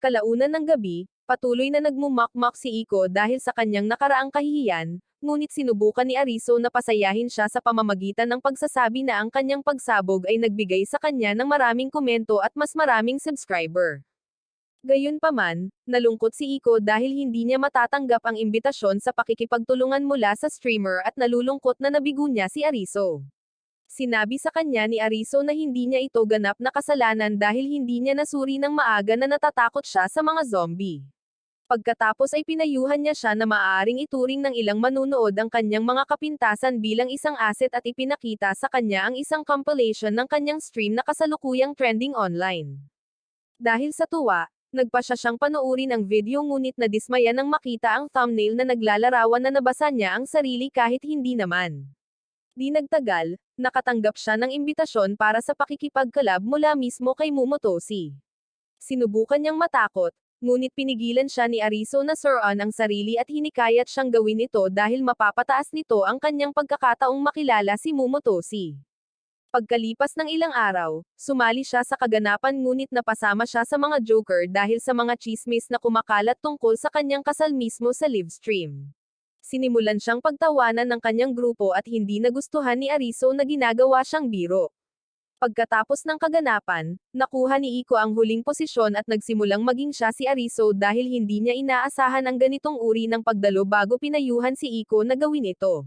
Kalaunan ng gabi, patuloy na nagmumakmak si Iko dahil sa kanyang nakaraang kahihiyan, ngunit sinubukan ni Ariso na pasayahin siya sa pamamagitan ng pagsasabi na ang kanyang pagsabog ay nagbigay sa kanya ng maraming komento at mas maraming subscriber. Gayunpaman, nalungkot si Iko dahil hindi niya matatanggap ang imbitasyon sa pakikipagtulungan mula sa streamer at nalulungkot na nabigo niya si Ariso. Sinabi sa kanya ni Ariso na hindi niya ito ganap na kasalanan dahil hindi niya nasuri ng maaga na natatakot siya sa mga zombie. Pagkatapos ay pinayuhan niya siya na maaaring ituring ng ilang manunood ang kanyang mga kapintasan bilang isang asset at ipinakita sa kanya ang isang compilation ng kanyang stream na kasalukuyang trending online. Dahil sa tuwa, nagpa siya siyang panoorin ang video ngunit nadismaya nang makita ang thumbnail na naglalarawan na nabasa niya ang sarili kahit hindi naman. Di nagtagal, nakatanggap siya ng imbitasyon para sa pakikipagkalab mula mismo kay Momotosi. Sinubukan niyang matakot, ngunit pinigilan siya ni Ariso na suruan ang sarili at hinikayat siyang gawin ito dahil mapapataas nito ang kanyang pagkakataong makilala si Momotosi. Pagkalipas ng ilang araw, sumali siya sa kaganapan ngunit napasama siya sa mga joker dahil sa mga chismis na kumakalat tungkol sa kanyang kasal mismo sa livestream. Sinimulan siyang pagtawanan ng kanyang grupo at hindi nagustuhan ni Ariso na ginagawa siyang biro. Pagkatapos ng kaganapan, nakuha ni Iko ang huling posisyon at nagsimulang maging siya si Ariso dahil hindi niya inaasahan ang ganitong uri ng pagdalo bago pinayuhan si Iko na gawin ito.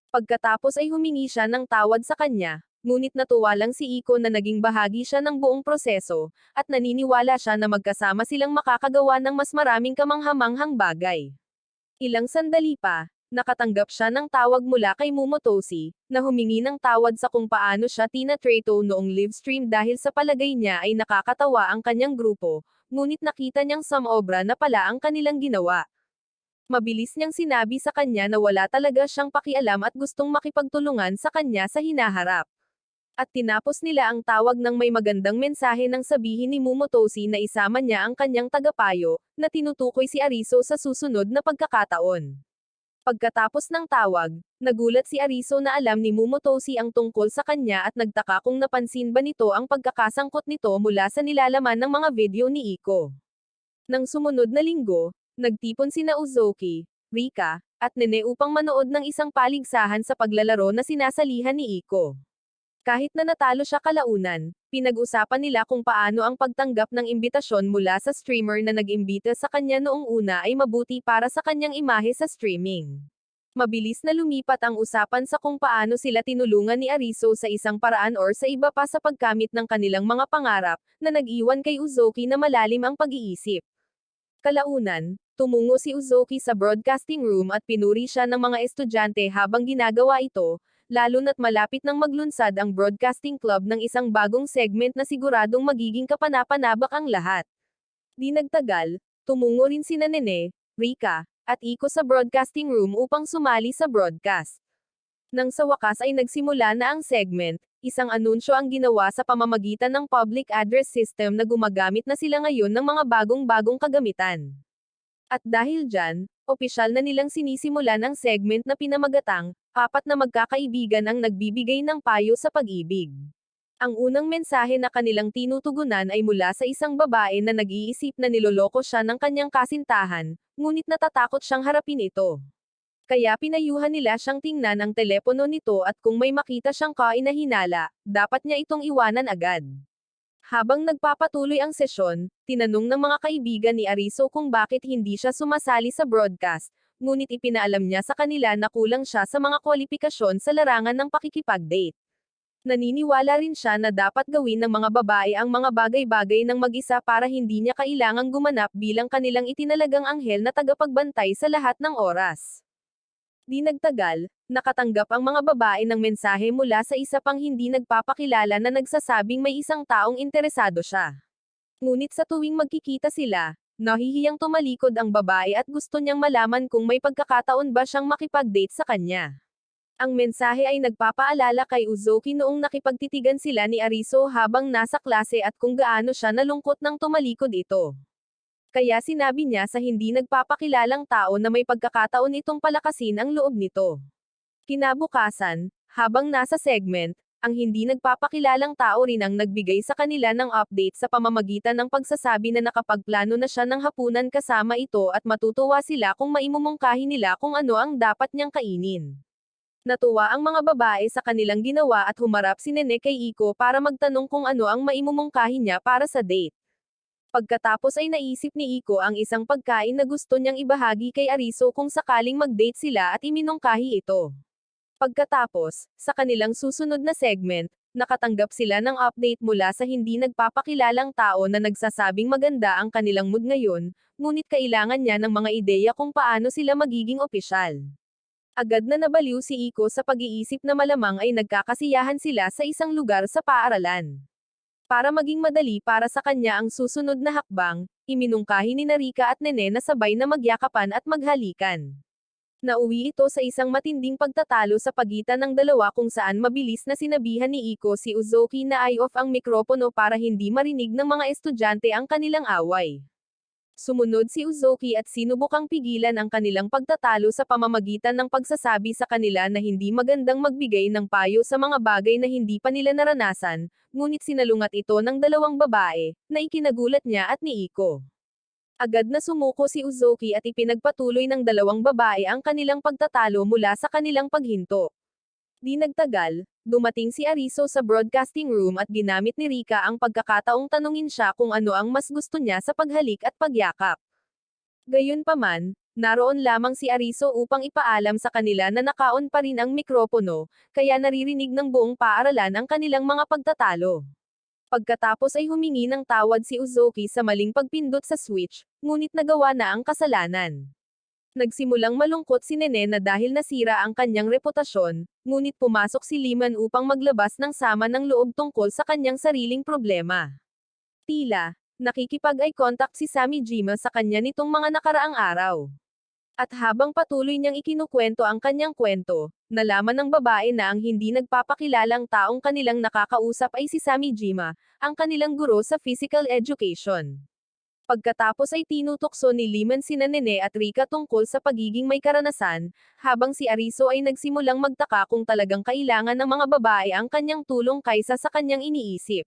Pagkatapos ay humingi siya ng tawad sa kanya, ngunit natuwa lang si Iko na naging bahagi siya ng buong proseso, at naniniwala siya na magkasama silang makakagawa ng mas maraming kamanghamanghang bagay. Ilang sandali pa, nakatanggap siya ng tawag mula kay Momotoshi, na humingi ng tawad sa kung paano siya tinatrato noong livestream dahil sa palagay niya ay nakakatawa ang kanyang grupo, ngunit nakita niyang samobra na pala ang kanilang ginawa. Mabilis niyang sinabi sa kanya na wala talaga siyang pakialam at gustong makipagtulungan sa kanya sa hinaharap. At tinapos nila ang tawag ng may magandang mensahe nang sabihin ni Momotoshi na isama niya ang kanyang tagapayo, na tinutukoy si Ariso sa susunod na pagkakataon. Pagkatapos ng tawag, nagulat si Ariso na alam ni Momotoshi ang tungkol sa kanya at nagtaka kung napansin ba nito ang pagkakasangkot nito mula sa nilalaman ng mga video ni Iko. Nang sumunod na linggo, nagtipon sina Uzoki, Rika, at Nene upang manood ng isang paligsahan sa paglalaro na sinasalihan ni Iko. Kahit na natalo siya kalaunan, pinag-usapan nila kung paano ang pagtanggap ng imbitasyon mula sa streamer na nag-imbita sa kanya noong una ay mabuti para sa kanyang imahe sa streaming. Mabilis na lumipat ang usapan sa kung paano sila tinulungan ni Ariso sa isang paraan or sa iba pa sa pagkamit ng kanilang mga pangarap, na nag-iwan kay Uzoki na malalim ang pag-iisip. Kalaunan, tumungo si Uzoki sa broadcasting room at pinuri siya ng mga estudyante habang ginagawa ito, lalo na't malapit nang maglunsad ang broadcasting club ng isang bagong segment na siguradong magiging kapanapanabak ang lahat. Di nagtagal, tumungo rin sina Nene, Rika, at Iko sa broadcasting room upang sumali sa broadcast. Nang sa wakas ay nagsimula na ang segment, isang anunsyo ang ginawa sa pamamagitan ng public address system na gumagamit na sila ngayon ng mga bagong-bagong kagamitan. At dahil dyan, opisyal na nilang sinisimulan ang segment na pinamagatang, apat na magkakaibigan ang nagbibigay ng payo sa pag-ibig. Ang unang mensahe na kanilang tinutugunan ay mula sa isang babae na nag-iisip na niloloko siya ng kanyang kasintahan, ngunit natatakot siyang harapin ito. Kaya pinayuhan nila siyang tingnan ang telepono nito at kung may makita siyang kainahinala, dapat niya itong iwanan agad. Habang nagpapatuloy ang sesyon, tinanong ng mga kaibigan ni Ariso kung bakit hindi siya sumasali sa broadcast, ngunit ipinaalam niya sa kanila na kulang siya sa mga kwalifikasyon sa larangan ng pakikipag-date. Naniniwala rin siya na dapat gawin ng mga babae ang mga bagay-bagay ng mag-isa para hindi niya kailangang gumanap bilang kanilang itinalagang anghel na tagapagbantay sa lahat ng oras. Di nagtagal, nakatanggap ang mga babae ng mensahe mula sa isa pang hindi nagpapakilala na nagsasabing may isang taong interesado siya. Ngunit sa tuwing magkikita sila, nahihiyang tumalikod ang babae at gusto niyang malaman kung may pagkakataon ba siyang makipag-date sa kanya. Ang mensahe ay nagpapaalala kay Uzoki noong nakipagtitigan sila ni Ariso habang nasa klase at kung gaano siya nalungkot nang tumalikod ito. Kaya sinabi niya sa hindi nagpapakilalang tao na may pagkakataon itong palakasin ang loob nito. Kinabukasan, habang nasa segment, ang hindi nagpapakilalang tao rin ang nagbigay sa kanila ng update sa pamamagitan ng pagsasabi na nakapagplano na siya ng hapunan kasama ito at matutuwa sila kung maimumungkahi nila kung ano ang dapat niyang kainin. Natuwa ang mga babae sa kanilang ginawa at humarap si Nene kay Iko para magtanong kung ano ang maimumungkahi niya para sa date. Pagkatapos ay naisip ni Iko ang isang pagkain na gusto niyang ibahagi kay Ariso kung sakaling mag-date sila at iminungkahi ito. Pagkatapos, sa kanilang susunod na segment, nakatanggap sila ng update mula sa hindi nagpapakilalang tao na nagsasabing maganda ang kanilang mood ngayon, ngunit kailangan niya ng mga ideya kung paano sila magiging opisyal. Agad na nabaliw si Iko sa pag-iisip na malamang ay nagkakasiyahan sila sa isang lugar sa paaralan. Para maging madali para sa kanya ang susunod na hakbang, iminungkahi ni Rika at Nene na sabay na magyakapan at maghalikan. Nauwi ito sa isang matinding pagtatalo sa pagitan ng dalawa kung saan mabilis na sinabihan ni Iko si Uzoki na i-off ang mikropono para hindi marinig ng mga estudyante ang kanilang away. Sumunod si Uzoki at sinubukang pigilan ang kanilang pagtatalo sa pamamagitan ng pagsasabi sa kanila na hindi magandang magbigay ng payo sa mga bagay na hindi pa nila naranasan, ngunit sinalungat ito ng dalawang babae, na ikinagulat niya at ni Iko. Agad na sumuko si Uzoki at ipinagpatuloy ng dalawang babae ang kanilang pagtatalo mula sa kanilang paghinto. Di nagtagal, dumating si Ariso sa broadcasting room at ginamit ni Rika ang pagkakataong tanungin siya kung ano ang mas gusto niya sa paghalik at pagyakap. Gayunpaman, naroon lamang si Ariso upang ipaalam sa kanila na nakaon pa rin ang mikropono, kaya naririnig ng buong paaralan ang kanilang mga pagtatalo. Pagkatapos ay humingi ng tawad si Uzoki sa maling pagpindot sa switch, ngunit nagawa na ang kasalanan. Nagsimulang malungkot si Nene na dahil nasira ang kanyang reputasyon, ngunit pumasok si Liman upang maglabas ng sama ng loob tungkol sa kanyang sariling problema. Tila, nakikipag-eye contact si Samijima sa kanya nitong mga nakaraang araw. At habang patuloy niyang ikinukwento ang kanyang kwento, nalaman ng babae na ang hindi nagpapakilalang taong kanilang nakakausap ay si Samijima, ang kanilang guro sa physical education. Pagkatapos ay tinutokso ni Liman sina Nene at Rika tungkol sa pagiging may karanasan, habang si Ariso ay nagsimulang magtaka kung talagang kailangan ng mga babae ang kanyang tulong kaysa sa kanyang iniisip.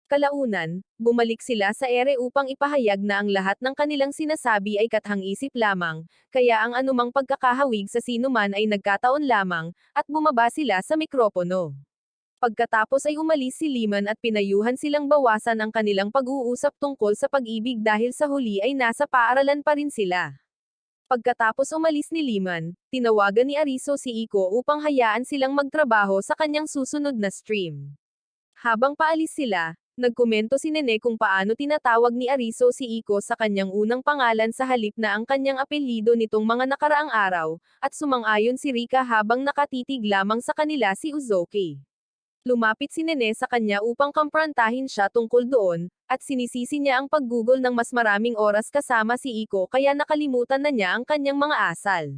Kalaunan, bumalik sila sa ere upang ipahayag na ang lahat ng kanilang sinasabi ay kathang-isip lamang, kaya ang anumang pagkakahawig sa sinuman ay nagkataon lamang, at bumaba sila sa mikropono. Pagkatapos ay umalis si Liman at pinayuhan silang bawasan ang kanilang pag-uusap tungkol sa pag-ibig dahil sa huli ay nasa paaralan pa rin sila. Pagkatapos umalis ni Liman, tinawagan ni Ariso si Iko upang hayaan silang magtrabaho sa kanyang susunod na stream. Habang paalis sila, nagkomento si Nene kung paano tinatawag ni Ariso si Iko sa kanyang unang pangalan sa halip na ang kanyang apelyido nitong mga nakaraang araw, at sumang-ayon si Rika habang nakatitig lamang sa kanila si Uzoki. Lumapit si Nene sa kanya upang kamprantahin siya tungkol doon, at sinisisi niya ang paggugol ng mas maraming oras kasama si Iko kaya nakalimutan na niya ang kanyang mga asal.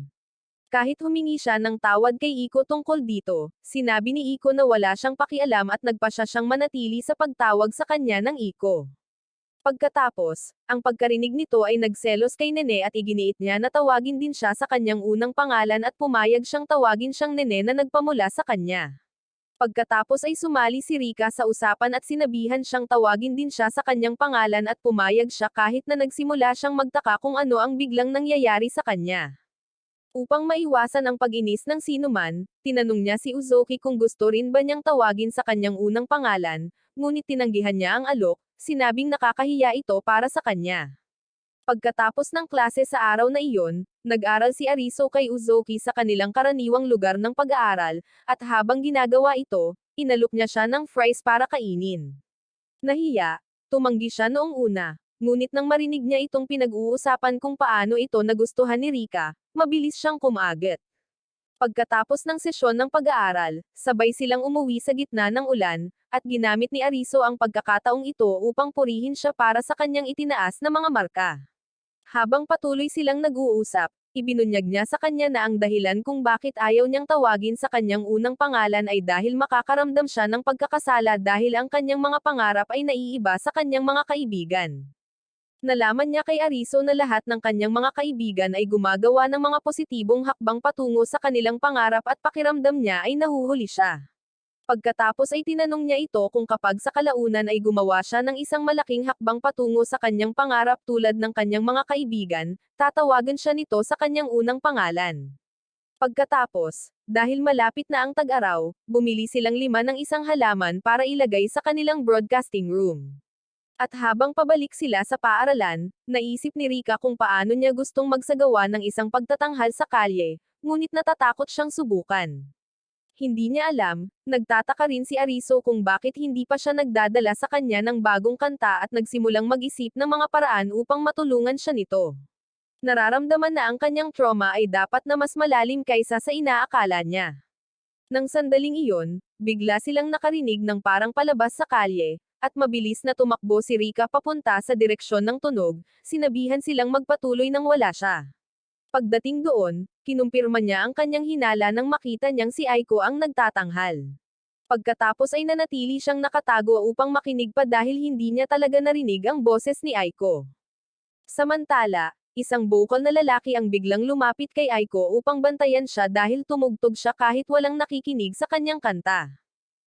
Kahit humingi siya ng tawad kay Iko tungkol dito, sinabi ni Iko na wala siyang pakialam at nagpasya siyang manatili sa pagtawag sa kanya ng Iko. Pagkatapos, ang pagkarinig nito ay nagselos kay Nene at iginiit niya na tawagin din siya sa kanyang unang pangalan at pumayag siyang tawagin siyang Nene na nagpamula sa kanya. Pagkatapos ay sumali si Rika sa usapan at sinabihan siyang tawagin din siya sa kanyang pangalan at pumayag siya kahit na nagsimula siyang magtaka kung ano ang biglang nangyayari sa kanya. Upang maiwasan ang pag-inis ng sinuman, tinanong niya si Uzoki kung gusto rin ba niyang tawagin sa kanyang unang pangalan, ngunit tinanggihan niya ang alok, sinabing nakakahiya ito para sa kanya. Pagkatapos ng klase sa araw na iyon, nag-aral si Ariso kay Uzoki sa kanilang karaniwang lugar ng pag-aaral, at habang ginagawa ito, inalok niya siya ng fries para kainin. Nahiya, tumanggi siya noong una, ngunit nang marinig niya itong pinag-uusapan kung paano ito nagustuhan ni Rika, mabilis siyang kumagat. Pagkatapos ng sesyon ng pag-aaral, sabay silang umuwi sa gitna ng ulan, at ginamit ni Ariso ang pagkakataong ito upang purihin siya para sa kanyang itinaas na mga marka. Habang patuloy silang nag-uusap, ibinunyag niya sa kanya na ang dahilan kung bakit ayaw niyang tawagin sa kanyang unang pangalan ay dahil makakaramdam siya ng pagkakasala dahil ang kanyang mga pangarap ay naiiba sa kanyang mga kaibigan. Nalaman niya kay Ariso na lahat ng kanyang mga kaibigan ay gumagawa ng mga positibong hakbang patungo sa kanilang pangarap at pakiramdam niya ay nahuhuli siya. Pagkatapos ay tinanong niya ito kung kapag sa kalaunan ay gumawa siya ng isang malaking hakbang patungo sa kanyang pangarap tulad ng kanyang mga kaibigan, tatawagan siya nito sa kanyang unang pangalan. Pagkatapos, dahil malapit na ang tag-araw, bumili silang 5 ng isang halaman para ilagay sa kanilang broadcasting room. At habang pabalik sila sa paaralan, naisip ni Rika kung paano niya gustong magsagawa ng isang pagtatanghal sa kalye, ngunit natatakot siyang subukan. Hindi niya alam, nagtataka rin si Ariso kung bakit hindi pa siya nagdadala sa kanya ng bagong kanta at nagsimulang mag-isip ng mga paraan upang matulungan siya nito. Nararamdaman na ang kanyang trauma ay dapat na mas malalim kaysa sa inaakala niya. Nang sandaling iyon, bigla silang nakarinig ng parang palabas sa kalye, at mabilis na tumakbo si Rika papunta sa direksyon ng tunog, sinabihan silang magpatuloy nang wala siya. Pagdating doon, kinumpirma niya ang kanyang hinala nang makita niyang si Aiko ang nagtatanghal. Pagkatapos ay nanatili siyang nakatago upang makinig pa dahil hindi niya talaga narinig ang boses ni Aiko. Samantala, isang bokal na lalaki ang biglang lumapit kay Aiko upang bantayan siya dahil tumugtog siya kahit walang nakikinig sa kanyang kanta.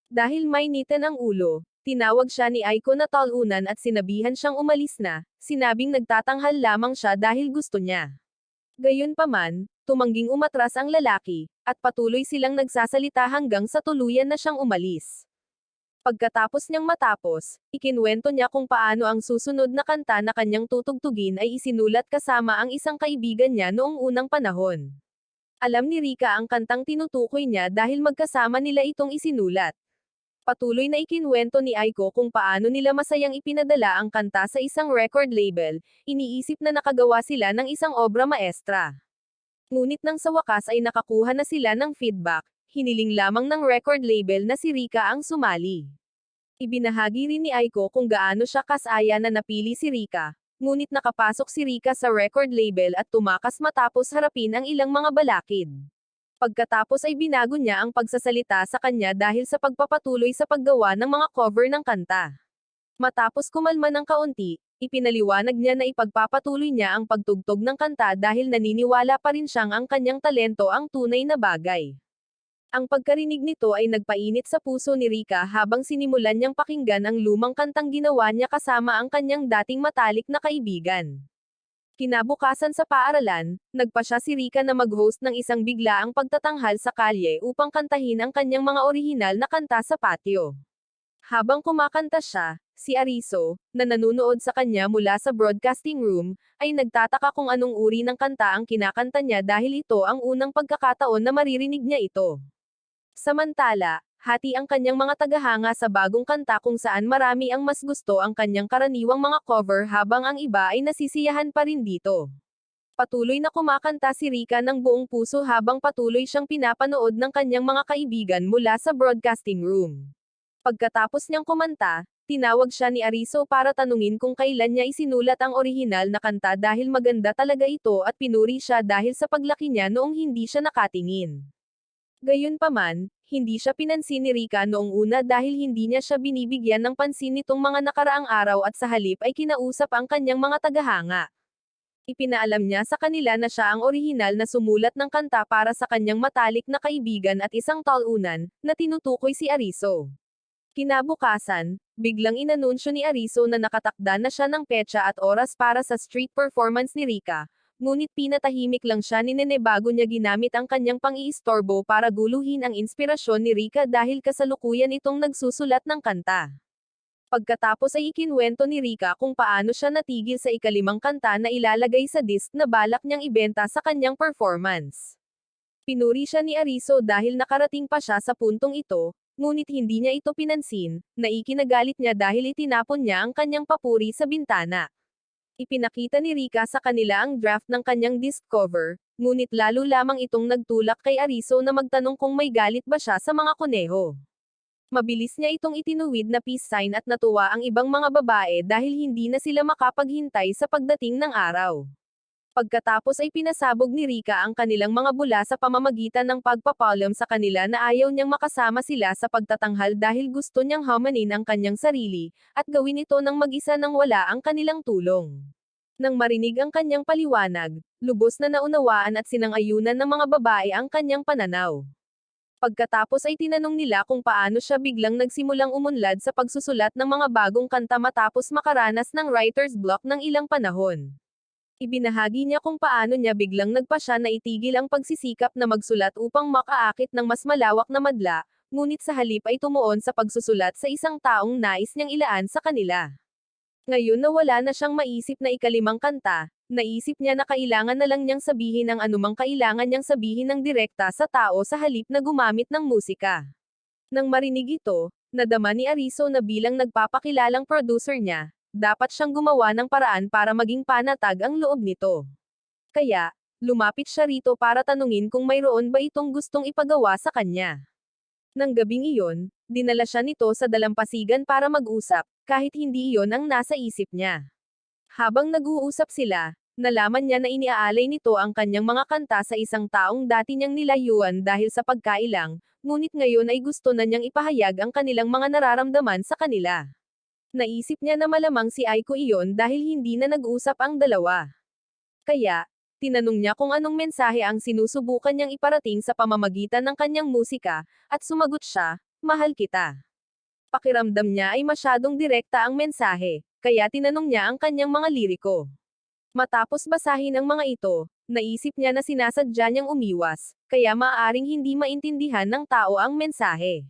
Dahil mainitan ang ulo, tinawag siya ni Aiko na talunan at sinabihan siyang umalis na, sinabing nagtatanghal lamang siya dahil gusto niya. Gayunpaman, Tumangging umatras ang lalaki, at patuloy silang nagsasalita hanggang sa tuluyan na siyang umalis. Pagkatapos niyang matapos, ikinwento niya kung paano ang susunod na kanta na kanyang tutugtugin ay isinulat kasama ang isang kaibigan niya noong unang panahon. Alam ni Rika ang kantang tinutukoy niya dahil magkasama nila itong isinulat. Patuloy na ikinwento ni Aiko kung paano nila masayang ipinadala ang kanta sa isang record label, iniisip na nakagawa sila ng isang obra maestra. Ngunit nang sa wakas ay nakakuha na sila ng feedback, hiniling lamang ng record label na si Rika ang sumali. Ibinahagi rin ni Aiko kung gaano siya kasaya na napili si Rika, ngunit nakapasok si Rika sa record label at tumakas matapos harapin ang ilang mga balakid. Pagkatapos ay binago niya ang pagsasalita sa kanya dahil sa pagpapatuloy sa paggawa ng mga cover ng kanta. Matapos kumalma ng kaunti, ipinaliwanag niya na ipagpapatuloy niya ang pagtugtog ng kanta dahil naniniwala pa rin siyang ang kanyang talento ang tunay na bagay. Ang pagkarinig nito ay nagpainit sa puso ni Rika habang sinimulan niyang pakinggan ang lumang kantang ginawa niya kasama ang kanyang dating matalik na kaibigan. Kinabukasan sa paaralan, nagpasya si Rika na mag-host ng isang biglaang pagtatanghal sa kalye upang kantahin ang kanyang mga orihinal na kanta sa patio. Habang kumakanta siya, si Ariso, na nanunood sa kanya mula sa broadcasting room, ay nagtataka kung anong uri ng kanta ang kinakanta niya dahil ito ang unang pagkakataon na maririnig niya ito. Samantala, hati ang kanyang mga tagahanga sa bagong kanta kung saan marami ang mas gusto ang kanyang karaniwang mga cover habang ang iba ay nasisiyahan pa rin dito. Patuloy na kumakanta si Rika ng buong puso habang patuloy siyang pinapanood ng kanyang mga kaibigan mula sa broadcasting room. Pagkatapos niyang kumanta, tinawag siya ni Ariso para tanungin kung kailan niya isinulat ang orihinal na kanta dahil maganda talaga ito at pinuri siya dahil sa paglaki niya noong hindi siya nakatingin. Gayunpaman, hindi siya pinansin ni Rika noong una dahil hindi niya siya binibigyan ng pansin nitong mga nakaraang araw at sa halip ay kinausap ang kanyang mga tagahanga. Ipinaalam niya sa kanila na siya ang orihinal na sumulat ng kanta para sa kanyang matalik na kaibigan at isang talunan, na tinutukoy si Ariso. Kinabukasan, biglang inanunsyo ni Ariso na nakatakda na siya ng petsa at oras para sa street performance ni Rika. Ngunit pinatahimik lang siya ni Nene bago niya ginamit ang kanyang pang-iistorbo para guluhin ang inspirasyon ni Rika dahil kasalukuyan itong nagsusulat ng kanta. Pagkatapos ay ikinwento ni Rika kung paano siya natigil sa ikalimang kanta na ilalagay sa disc na balak niyang ibenta sa kanyang performance. Pinuri siya ni Ariso dahil nakarating pa siya sa puntong ito, ngunit hindi niya ito pinansin, na ikinagalit niya dahil itinapon niya ang kanyang papuri sa bintana. Ipinakita ni Rika sa kanila ang draft ng kanyang disc cover, ngunit lalo lamang itong nagtulak kay Ariso na magtanong kung may galit ba siya sa mga kuneho. Mabilis niya itong itinuwid na peace sign at natuwa ang ibang mga babae dahil hindi na sila makapaghintay sa pagdating ng araw. Pagkatapos ay pinasabog ni Rika ang kanilang mga bula sa pamamagitan ng pagpapalam sa kanila na ayaw niyang makasama sila sa pagtatanghal dahil gusto niyang hamanin ang kanyang sarili, at gawin ito ng mag-isa nang wala ang kanilang tulong. Nang marinig ang kanyang paliwanag, lubos na naunawaan at sinang-ayunan ng mga babae ang kanyang pananaw. Pagkatapos ay tinanong nila kung paano siya biglang nagsimulang umunlad sa pagsusulat ng mga bagong kanta matapos makaranas ng writer's block ng ilang panahon. Ibinahagi niya kung paano niya biglang nagpasya na itigil ang pagsisikap na magsulat upang makaakit ng mas malawak na madla, ngunit sa halip ay tumuon sa pagsusulat sa isang taong nais niyang ilaan sa kanila. Ngayon na wala na siyang maisip na ikalimang kanta, naisip niya na kailangan na lang niyang sabihin ang anumang kailangan niyang sabihin ng direkta sa tao sa halip na gumamit ng musika. Nang marinig ito, nadama ni Ariso na bilang nagpapakilalang producer niya, dapat siyang gumawa ng paraan para maging panatag ang loob nito. Kaya, lumapit siya rito para tanungin kung mayroon ba itong gustong ipagawa sa kanya. Nang gabing iyon, dinala siya nito sa dalampasigan para mag-usap, kahit hindi iyon ang nasa isip niya. Habang nag-uusap sila, nalaman niya na iniaalay nito ang kanyang mga kanta sa isang taong dati niyang nilayuan dahil sa pagkailang, ngunit ngayon ay gusto na niyang ipahayag ang kanilang mga nararamdaman sa kanila. Naisip niya na malamang si Aiko iyon dahil hindi na nag-usap ang dalawa. Kaya, tinanong niya kung anong mensahe ang sinusubukan niyang iparating sa pamamagitan ng kanyang musika, at sumagot siya, "Mahal kita." Pakiramdam niya ay masyadong direkta ang mensahe, kaya tinanong niya ang kanyang mga liriko. Matapos basahin ang mga ito, naisip niya na sinasadya niyang umiwas, kaya maaaring hindi maintindihan ng tao ang mensahe.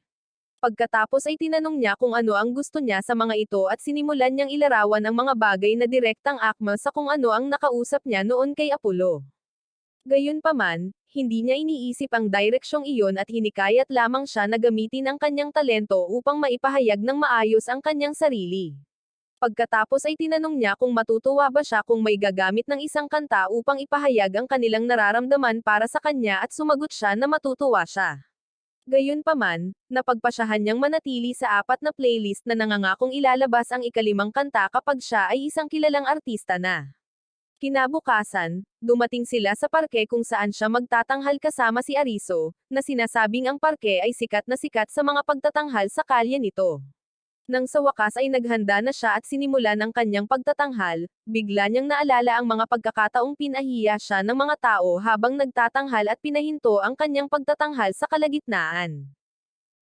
Pagkatapos ay tinanong niya kung ano ang gusto niya sa mga ito at sinimulan niyang ilarawan ang mga bagay na direktang akma sa kung ano ang nakausap niya noon kay Apollo. Gayunpaman, hindi niya iniisip ang direksyong iyon at hinikayat lamang siya na gamitin ang kanyang talento upang maipahayag ng maayos ang kanyang sarili. Pagkatapos ay tinanong niya kung matutuwa ba siya kung may gagamit ng isang kanta upang ipahayag ang kanilang nararamdaman para sa kanya at sumagot siya na matutuwa siya. Gayunpaman, napagpasyahan niyang manatili sa apat na playlist na nangangakong ilalabas ang ikalimang kanta kapag siya ay isang kilalang artista na. Kinabukasan, dumating sila sa parke kung saan siya magtatanghal kasama si Ariso, na sinasabing ang parke ay sikat na sikat sa mga pagtatanghal sa kalye nito. Nang sa wakas ay naghanda na siya at sinimulan ang kanyang pagtatanghal, bigla niyang naalala ang mga pagkakataong pinahiya siya ng mga tao habang nagtatanghal at pinahinto ang kanyang pagtatanghal sa kalagitnaan.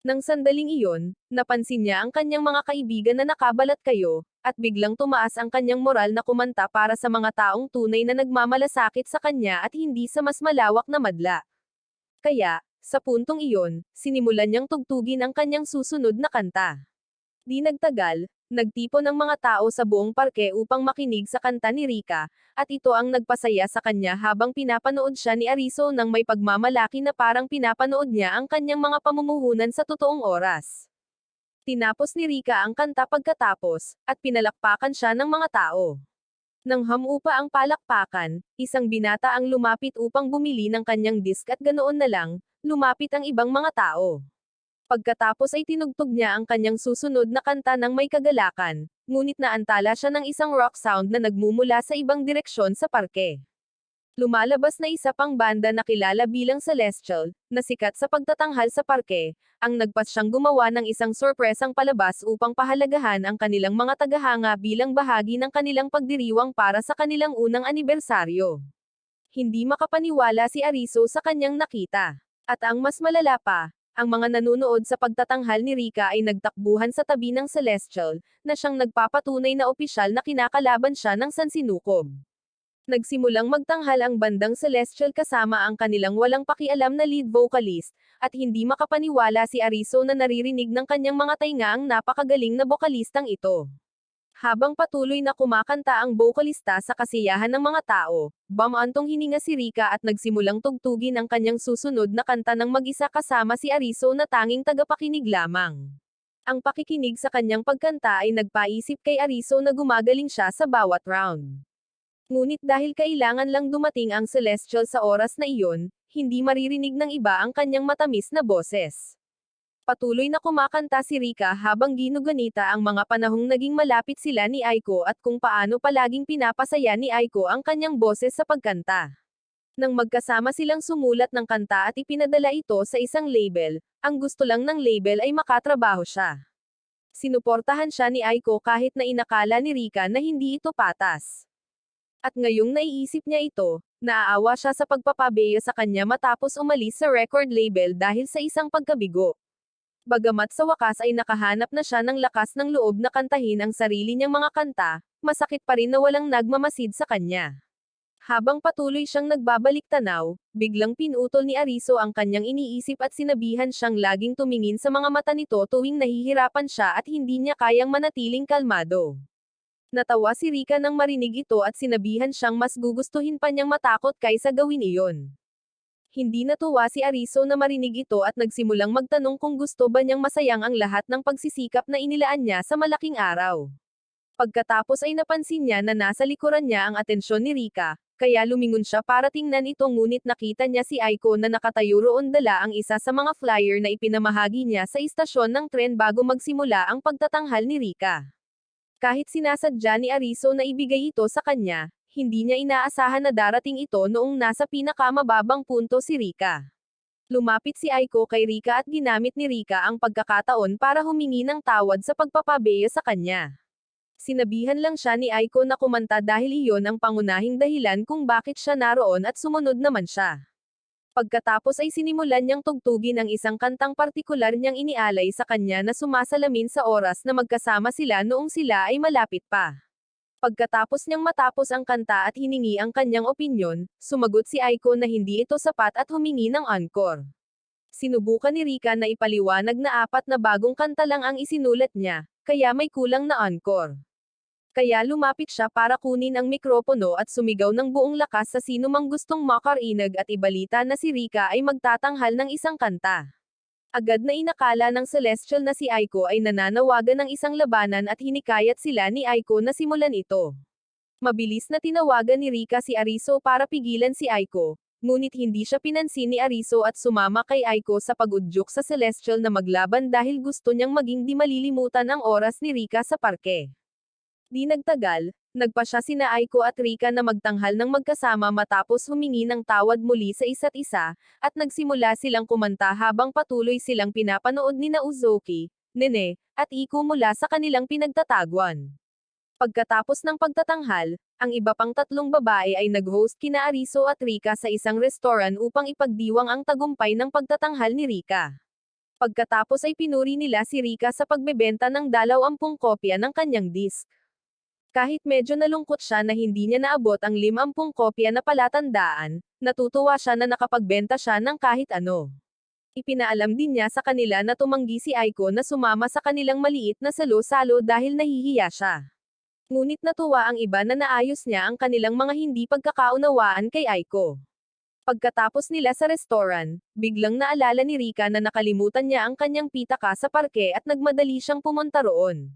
Nang sandaling iyon, napansin niya ang kanyang mga kaibigan na nakabalat kayo, at biglang tumaas ang kanyang moral na kumanta para sa mga taong tunay na nagmamalasakit sa kanya at hindi sa mas malawak na madla. Kaya, sa puntong iyon, sinimulan niyang tugtugin ang kanyang susunod na kanta. Di nagtagal, nagtipon ang mga tao sa buong parke upang makinig sa kanta ni Rika, at ito ang nagpasaya sa kanya habang pinapanood siya ni Ariso nang may pagmamalaki na parang pinapanood niya ang kanyang mga pamumuhunan sa totoong oras. Tinapos ni Rika ang kanta pagkatapos, at pinalakpakan siya ng mga tao. Nang hamupa ang palakpakan, isang binata ang lumapit upang bumili ng kanyang disk at ganoon na lang, lumapit ang ibang mga tao. Pagkatapos ay tinugtog niya ang kanyang susunod na kanta ng may kagalakan, ngunit naantala siya ng isang rock sound na nagmumula sa ibang direksyon sa parke. Lumalabas na isa pang banda na kilala bilang Celestial, na sikat sa pagtatanghal sa parke, ang nagpasyang gumawa ng isang sorpresang palabas upang pahalagahan ang kanilang mga tagahanga bilang bahagi ng kanilang pagdiriwang para sa kanilang unang anibersaryo. Hindi makapaniwala si Ariso sa kanyang nakita. At ang mas malala pa, ang mga nanunood sa pagtatanghal ni Rika ay nagtakbuhan sa tabi ng Celestial, na siyang nagpapatunay na opisyal na kinakalaban siya ng sansinukob. Nagsimulang magtanghal ang bandang Celestial kasama ang kanilang walang pakialam na lead vocalist, at hindi makapaniwala si Ariso na naririnig ng kanyang mga tainga ang napakagaling na bokalistang ito. Habang patuloy na kumakanta ang bokalista sa kasiyahan ng mga tao, bumantong hininga si Rika at nagsimulang tugtugin ang kanyang susunod na kanta ng mag-isa kasama si Ariso na tanging tagapakinig lamang. Ang pakikinig sa kanyang pagkanta ay nagpaisip kay Ariso na gumagaling siya sa bawat round. Ngunit dahil kailangan lang dumating ang Celestial sa oras na iyon, hindi maririnig ng iba ang kanyang matamis na boses. Patuloy na kumakanta si Rika habang ginuganita ang mga panahong naging malapit sila ni Aiko at kung paano palaging pinapasaya ni Aiko ang kanyang boses sa pagkanta. Nang magkasama silang sumulat ng kanta at ipinadala ito sa isang label, ang gusto lang ng label ay makatrabaho siya. Sinuportahan siya ni Aiko kahit na inakala ni Rika na hindi ito patas. At ngayong naiisip niya ito, naaawa siya sa pagpapabeya sa kanya matapos umalis sa record label dahil sa isang pagkabigo. Bagamat sa wakas ay nakahanap na siya ng lakas ng loob na kantahin ang sarili niyang mga kanta, masakit pa rin na walang nagmamasid sa kanya. Habang patuloy siyang nagbabalik tanaw, biglang pinutol ni Ariso ang kanyang iniisip at sinabihan siyang laging tumingin sa mga mata nito tuwing nahihirapan siya at hindi niya kayang manatiling kalmado. Natawa si Rika nang marinig ito at sinabihan siyang mas gugustuhin pa niyang matakot kaysa gawin iyon. Hindi natuwa si Ariso na marinig ito at nagsimulang magtanong kung gusto ba niyang masayang ang lahat ng pagsisikap na inilaan niya sa malaking araw. Pagkatapos ay napansin niya na nasa likuran niya ang atensyon ni Rika, kaya lumingon siya para tingnan ito ngunit nakita niya si Aiko na nakatayo roon dala ang isa sa mga flyer na ipinamahagi niya sa istasyon ng tren bago magsimula ang pagtatanghal ni Rika. Kahit sinasadya ni Ariso na ibigay ito sa kanya, hindi niya inaasahan na darating ito noong nasa pinakamababang punto si Rika. Lumapit si Aiko kay Rika at ginamit ni Rika ang pagkakataon para humingi ng tawad sa pagpapabeya sa kanya. Sinabihan lang siya ni Aiko na kumanta dahil iyon ang pangunahing dahilan kung bakit siya naroon at sumunod naman siya. Pagkatapos ay sinimulan niyang tugtugin ang isang kantang partikular niyang inialay sa kanya na sumasalamin sa oras na magkasama sila noong sila ay malapit pa. Pagkatapos niyang matapos ang kanta at hiningi ang kanyang opinyon, sumagot si Aiko na hindi ito sapat at humingi ng encore. Sinubukan ni Rika na ipaliwanag na 4 na bagong kanta lang ang isinulat niya, kaya may kulang na encore. Kaya lumapit siya para kunin ang mikropono at sumigaw ng buong lakas sa sino mang gustong makarinig at ibalita na si Rika ay magtatanghal ng isang kanta. Agad na inakala ng Celestial na si Aiko ay nananawagan ng isang labanan at hinikayat sila ni Aiko na simulan ito. Mabilis na tinawagan ni Rika si Ariso para pigilan si Aiko, ngunit hindi siya pinansin ni Ariso at sumama kay Aiko sa pag-udyok sa Celestial na maglaban dahil gusto niyang maging di malilimutan ang oras ni Rika sa parke. Di nagtagal, nagpa siya sina Aiko at Rika na magtanghal ng magkasama matapos humingi ng tawad muli sa isa't isa, at nagsimula silang kumanta habang patuloy silang pinapanood ni Uzoki, Nene, at Iko mula sa kanilang pinagtatagwan. Pagkatapos ng pagtatanghal, ang iba pang 3 babae ay nag-host kina Ariso at Rika sa isang restaurant upang ipagdiwang ang tagumpay ng pagtatanghal ni Rika. Pagkatapos ay pinuri nila si Rika sa pagbebenta ng 20 kopya ng kanyang disc. Kahit medyo nalungkot siya na hindi niya naabot ang 50 kopya na palatandaan, natutuwa siya na nakapagbenta siya ng kahit ano. Ipinaalam din niya sa kanila na tumanggi si Aiko na sumama sa kanilang maliit na salo-salo dahil nahihiya siya. Ngunit natuwa ang iba na naayos niya ang kanilang mga hindi pagkakaunawaan kay Aiko. Pagkatapos nila sa restaurant, biglang naalala ni Rika na nakalimutan niya ang kanyang pitaka sa parke at nagmadali siyang pumunta roon.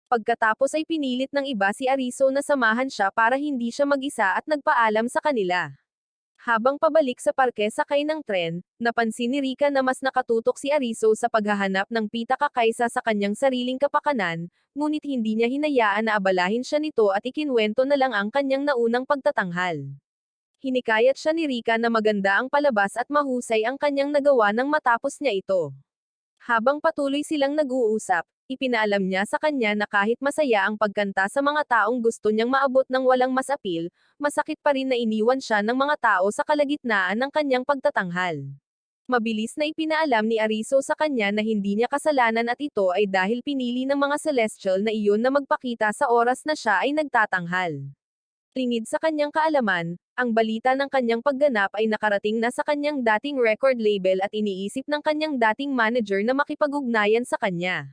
Pagkatapos ay pinilit ng iba si Ariso na samahan siya para hindi siya mag-isa at nagpaalam sa kanila. Habang pabalik sa parke sakay ng tren, napansin ni Rika na mas nakatutok si Ariso sa paghahanap ng pitaka kaysa sa kanyang sariling kapakanan, ngunit hindi niya hinayaan na abalahin siya nito at ikinwento na lang ang kanyang naunang pagtatanghal. Hinikayat siya ni Rika na maganda ang palabas at mahusay ang kanyang nagawa nang matapos niya ito. Habang patuloy silang nag-uusap, ipinaalam niya sa kanya na kahit masaya ang pagkanta sa mga taong gusto niyang maabot ng walang masapil, masakit pa rin na iniwan siya ng mga tao sa kalagitnaan ng kanyang pagtatanghal. Mabilis na ipinaalam ni Ariso sa kanya na hindi niya kasalanan at ito ay dahil pinili ng mga Celestial na iyon na magpakita sa oras na siya ay nagtatanghal. Lingid sa kanyang kaalaman, ang balita ng kanyang pagganap ay nakarating na sa kanyang dating record label at iniisip ng kanyang dating manager na makipag-ugnayan sa kanya.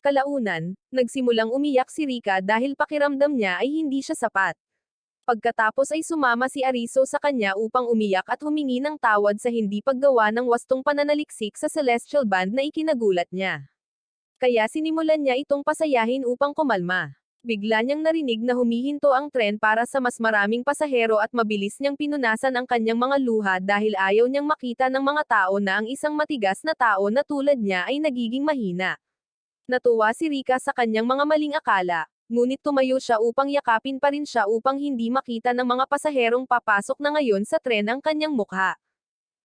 Kalaunan, nagsimulang umiyak si Rika dahil pakiramdam niya ay hindi siya sapat. Pagkatapos ay sumama si Ariso sa kanya upang umiyak at humingi ng tawad sa hindi paggawa ng wastong pananaliksik sa Celestial Band na ikinagulat niya. Kaya sinimulan niya itong pasayahin upang kumalma. Bigla niyang narinig na humihinto ang tren para sa mas maraming pasahero at mabilis niyang pinunasan ang kanyang mga luha dahil ayaw niyang makita ng mga tao na ang isang matigas na tao na tulad niya ay nagiging mahina. Natuwa si Rika sa kanyang mga maling akala, ngunit tumayo siya upang yakapin pa rin siya upang hindi makita ng mga pasaherong papasok na ngayon sa tren ang kanyang mukha.